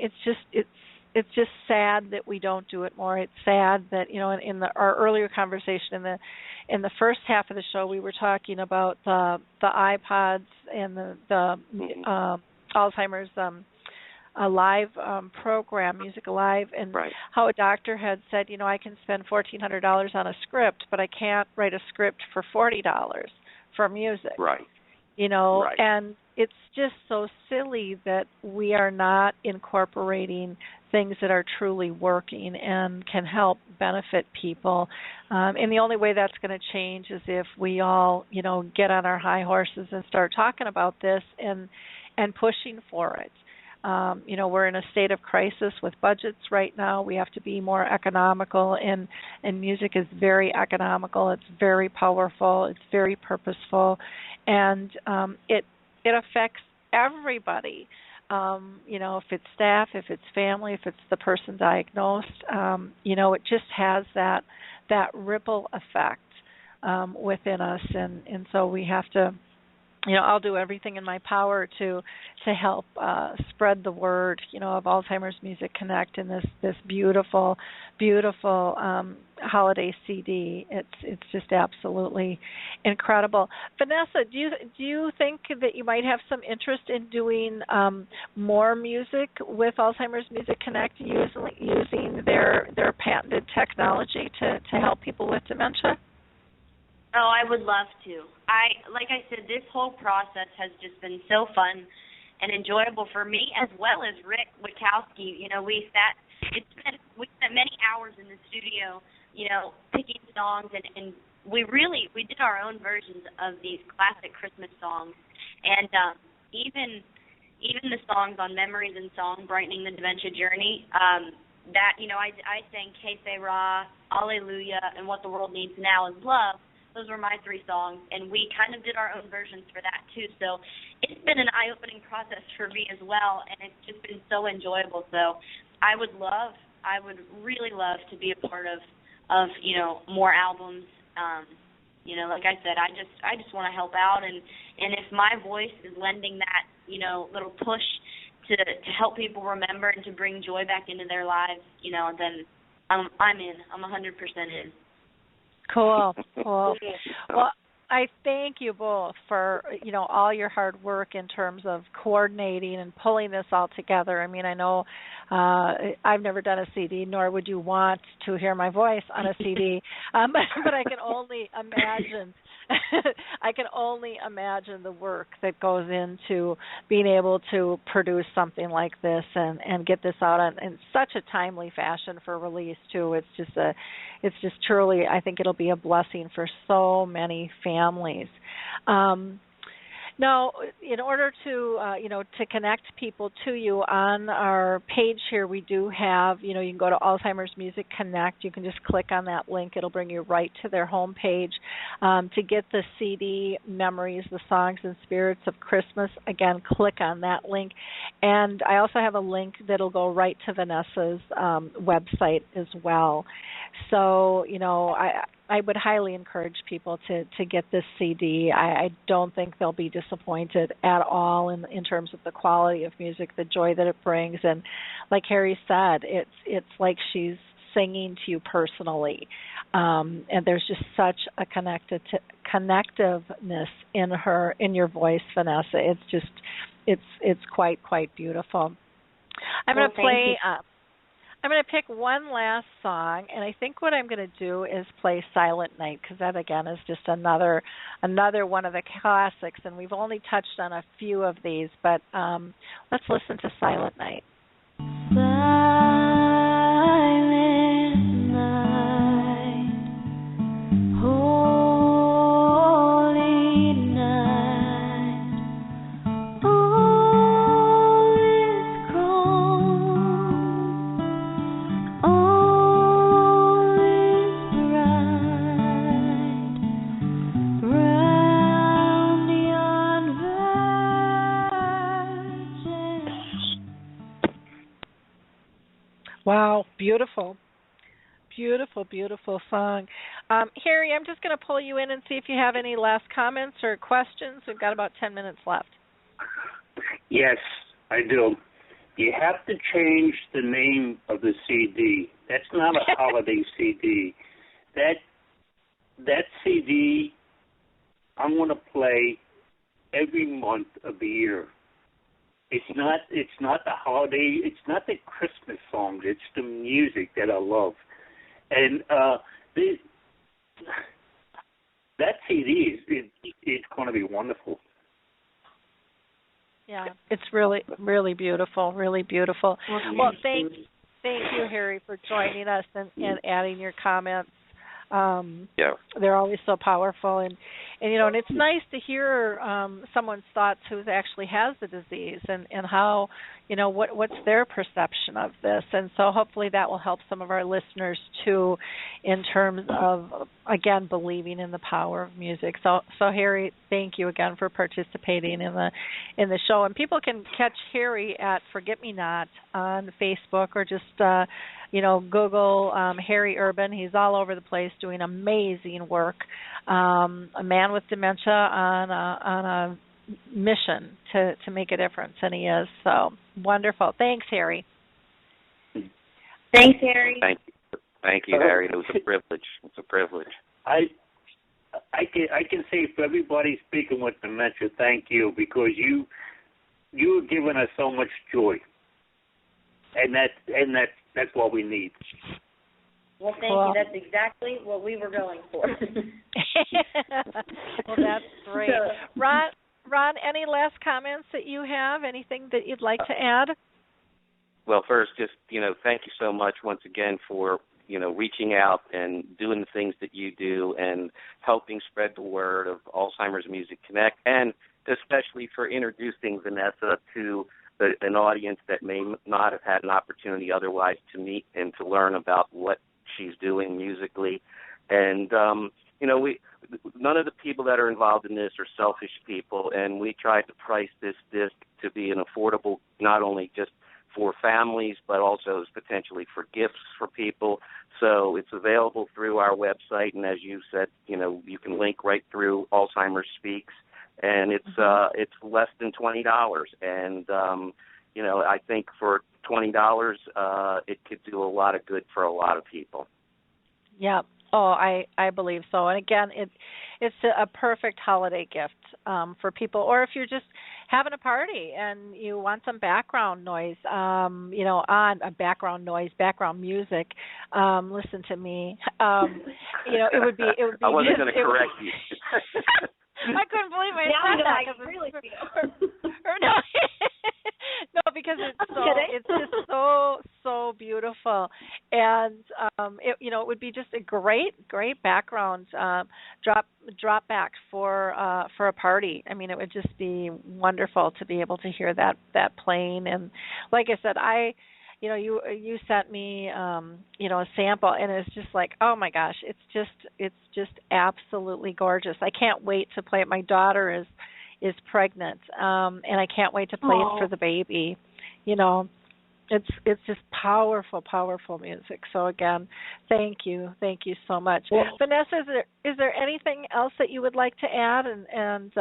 [SPEAKER 3] it's just sad that we don't do it more. It's sad that, in our earlier conversation in the first half of the show, we were talking about the iPods and the Alzheimer's a live program, Music Alive, and how a doctor had said, I can spend $1,400 on a script, but I can't write a script for $40 for music.
[SPEAKER 7] Right.
[SPEAKER 3] And it's just so silly that we are not incorporating things that are truly working and can help benefit people. And the only way that's going to change is if we all, get on our high horses and start talking about this and pushing for it. We're in a state of crisis with budgets right now. We have to be more economical, and music is very economical. It's very powerful. It's very purposeful, and it affects everybody. If it's staff, if it's family, if it's the person diagnosed, it just has that ripple effect within us, and so we have to. I'll do everything in my power to help spread the word, of Alzheimer's Music Connect and this beautiful, beautiful holiday CD. It's just absolutely incredible. Vanessa, do you think that you might have some interest in doing more music with Alzheimer's Music Connect, using their patented technology to help people with dementia?
[SPEAKER 8] Oh, I would love to. Like I said, this whole process has just been so fun and enjoyable for me, as well as Rick Witkowski. We spent many hours in the studio, picking songs and we did our own versions of these classic Christmas songs, and even the songs on Memories in Song, Brightening the Dementia Journey, that, I sang Que Sera, Alleluia, and What the World Needs Now is Love. Those were my 3 songs, and we kind of did our own versions for that too. So it's been an eye-opening process for me as well, and it's just been so enjoyable. So I would really love to be a part of more albums. Like I said, I just want to help out, and if my voice is lending that little push to help people remember and to bring joy back into their lives, then I'm in. I'm 100% in.
[SPEAKER 3] Cool. Well, I thank you both for, all your hard work in terms of coordinating and pulling this all together. I mean, I know I've never done a CD, nor would you want to hear my voice on a CD, but I can only imagine. I can only imagine the work that goes into being able to produce something like this and get this out in such a timely fashion for release too. It's just truly, I think it'll be a blessing for so many families. Now, in order to, to connect people to you on our page here, we do have, you can go to Alzheimer's Music Connect. You can just click on that link. It'll bring you right to their homepage. To get the CD, Memories, the Songs and Spirits of Christmas, again, click on that link. And I also have a link that'll go right to Vanessa's website as well. So, I would highly encourage people to get this CD. I don't think they'll be disappointed at all in terms of the quality of music, the joy that it brings. And like Harry said, it's like she's singing to you personally. And there's just such a connectiveness in your voice, Vanessa. It's quite beautiful. I'm going to play. I'm going to pick one last song, and I think what I'm going to do is play Silent Night, because that, again, is just another one of the classics, and we've only touched on a few of these, but let's listen to Silent Night.
[SPEAKER 2] Silent night, holy night, all is calm, all is bright, round yon virgin.
[SPEAKER 3] Wow, beautiful. Beautiful song. Harry, I'm just going to pull you in and see if you have any last comments or questions. We've got about 10 minutes left.
[SPEAKER 5] Yes, I do. You have to change the name of the CD. That's not a holiday CD. That CD I'm going to play every month of the year. It's not the holiday, it's not the Christmas songs, it's the music that I love. And that CD is going to be wonderful.
[SPEAKER 3] Yeah, it's really beautiful, really beautiful. Well, thank you, Harry, for joining us and adding your comments. They're always so powerful, and it's nice to hear someone's thoughts who actually has the disease and how what's their perception of this. And so hopefully that will help some of our listeners too, in terms of, again, believing in the power of music. So Harry, thank you again for participating in the show. And people can catch Harry at Forget Me Not on Facebook, or just Google Harry Urban. He's all over the place doing amazing work. A man with dementia on a mission to make a difference, and he is. So wonderful. Thanks, Harry.
[SPEAKER 8] Thanks, Harry.
[SPEAKER 7] Thank you, Harry. It was a privilege. It's a privilege.
[SPEAKER 5] I can say for everybody speaking with dementia, thank you, because you have given us so much joy, and that's what we need.
[SPEAKER 8] Well, thank you. That's exactly what we were going for.
[SPEAKER 3] Well, that's great. Ron, any last comments that you have? Anything that you'd like to add?
[SPEAKER 7] Well, first, just, thank you so much once again for reaching out and doing the things that you do and helping spread the word of Alzheimer's Music Connect, and especially for introducing Vanessa to an audience that may not have had an opportunity otherwise to meet and to learn about what she's doing musically. And, none of the people that are involved in this are selfish people, and we tried to price this disc to be an affordable, not only just for families, but also potentially for gifts for people. So it's available through our website, and as you said, you can link right through Alzheimer's Speaks, and it's less than $20. And I think for $20, it could do a lot of good for a lot of people.
[SPEAKER 3] Yeah. Oh, I believe so. And again, it's a perfect holiday gift for people, or if you're just having a party and you want some background noise, background music. Listen to me. It would be.
[SPEAKER 7] I wasn't going to correct you.
[SPEAKER 3] I couldn't believe I said that. I really feel. No, because it's just so beautiful, and it would be just a great background drop back for a party. I mean, it would just be wonderful to be able to hear that playing. And like I said, you sent me a sample, and it's just like, oh my gosh, it's just absolutely gorgeous. I can't wait to play it. My daughter is pregnant, and I can't wait to play it for the baby. It's just powerful music. So again, thank you so much. Well, Vanessa, is there anything else that you would like to add and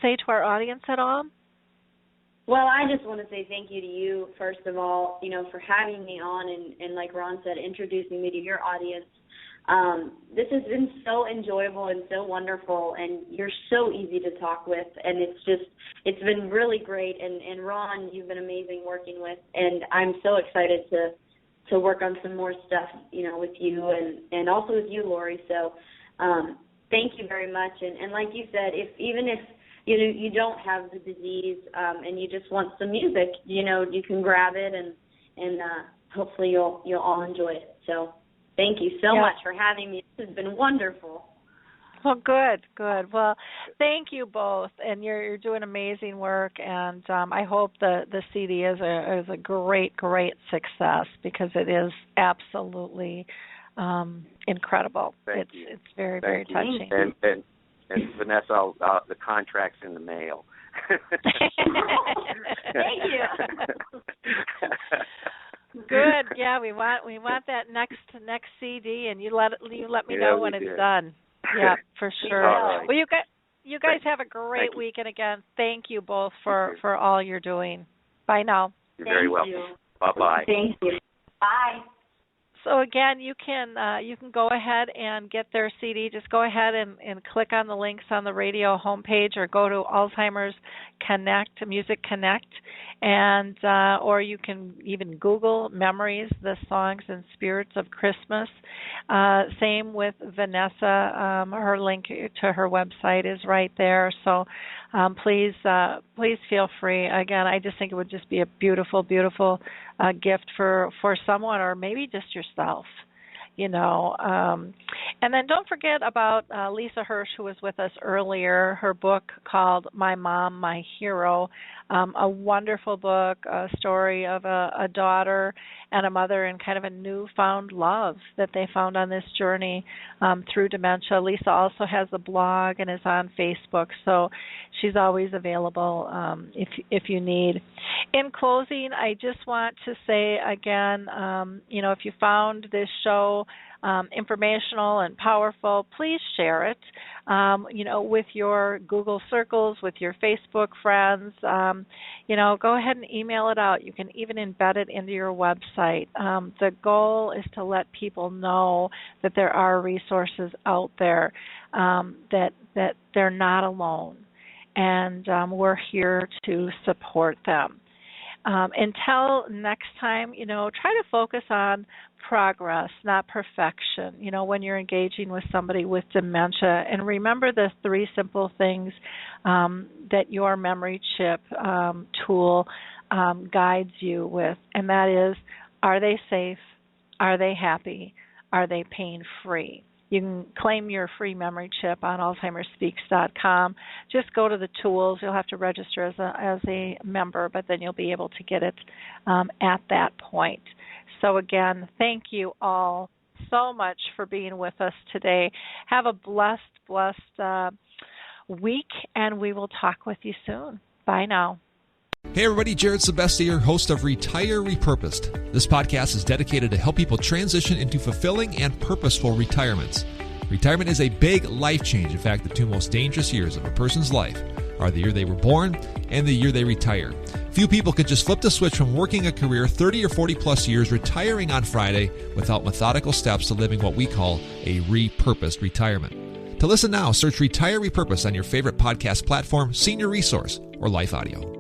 [SPEAKER 3] say to our audience at all?
[SPEAKER 8] Well, I just want to say thank you to you, first of all, for having me on and like Ron said, introducing me to your audience. This has been so enjoyable and so wonderful, and you're so easy to talk with, and it's been really great. And Ron, you've been amazing working with, and I'm so excited to work on some more stuff, with you and also with you, Lori. So thank you very much. And like you said, if you don't have the disease and you just want some music, you can grab it and hopefully you'll all enjoy it. So thank you so much for having me. This has been wonderful.
[SPEAKER 3] Well, good. Well, thank you both, and you're doing amazing work, and I hope the CD is a great success, because it is absolutely incredible.
[SPEAKER 7] Thank
[SPEAKER 3] you.
[SPEAKER 7] It's
[SPEAKER 3] very touching.
[SPEAKER 7] And Vanessa, the contract's in the mail.
[SPEAKER 8] Thank you.
[SPEAKER 3] Good. Yeah, we want that next CD, and you let me know when it's done. Yeah, for sure.
[SPEAKER 7] Right.
[SPEAKER 3] Well, you guys have a great week, and again, thank you both for all you're doing. Bye now.
[SPEAKER 7] You're very welcome. Bye-bye.
[SPEAKER 8] Thank you. Bye.
[SPEAKER 3] So again, you can go ahead and get their CD. Just go ahead and click on the links on the radio homepage, or go to Alzheimer's Connect, Music Connect, and or you can even Google Memories, the Songs and Spirits of Christmas. Same with Vanessa. Her link to her website is right there. So please feel free. Again, I just think it would just be a beautiful gift for someone, or maybe just yourself, And then don't forget about Lisa Hirsch, who was with us earlier, her book called My Mom, My Hero, a wonderful book, a story of a daughter and a mother and kind of a newfound love that they found on this journey through dementia. Lisa also has a blog and is on Facebook, so she's always available if you need. In closing, I just want to say again, if you found this show informational and powerful, please share it, with your Google circles, with your Facebook friends. Go ahead and email it out. You can even embed it into your website. The goal is to let people know that there are resources out there, that they're not alone, and we're here to support them. Until next time, try to focus on progress, not perfection, when you're engaging with somebody with dementia. And remember the 3 simple things that your memory chip tool guides you with, and that is, are they safe? Are they happy? Are they pain-free? You can claim your free memory chip on AlzheimerSpeaks.com. Just go to the tools. You'll have to register as a member, but then you'll be able to get it at that point. So again, thank you all so much for being with us today. Have a blessed week, and we will talk with you soon. Bye now.
[SPEAKER 10] Hey everybody, Jared Sebestier, host of Retire Repurposed. This podcast is dedicated to help people transition into fulfilling and purposeful retirements. Retirement is a big life change. In fact, the two most dangerous years of a person's life are the year they were born and the year they retire. Few people can just flip the switch from working a career 30 or 40 plus years, retiring on Friday without methodical steps to living what we call a repurposed retirement. To listen now, search Retire Repurposed on your favorite podcast platform, Senior Resource, or Life Audio.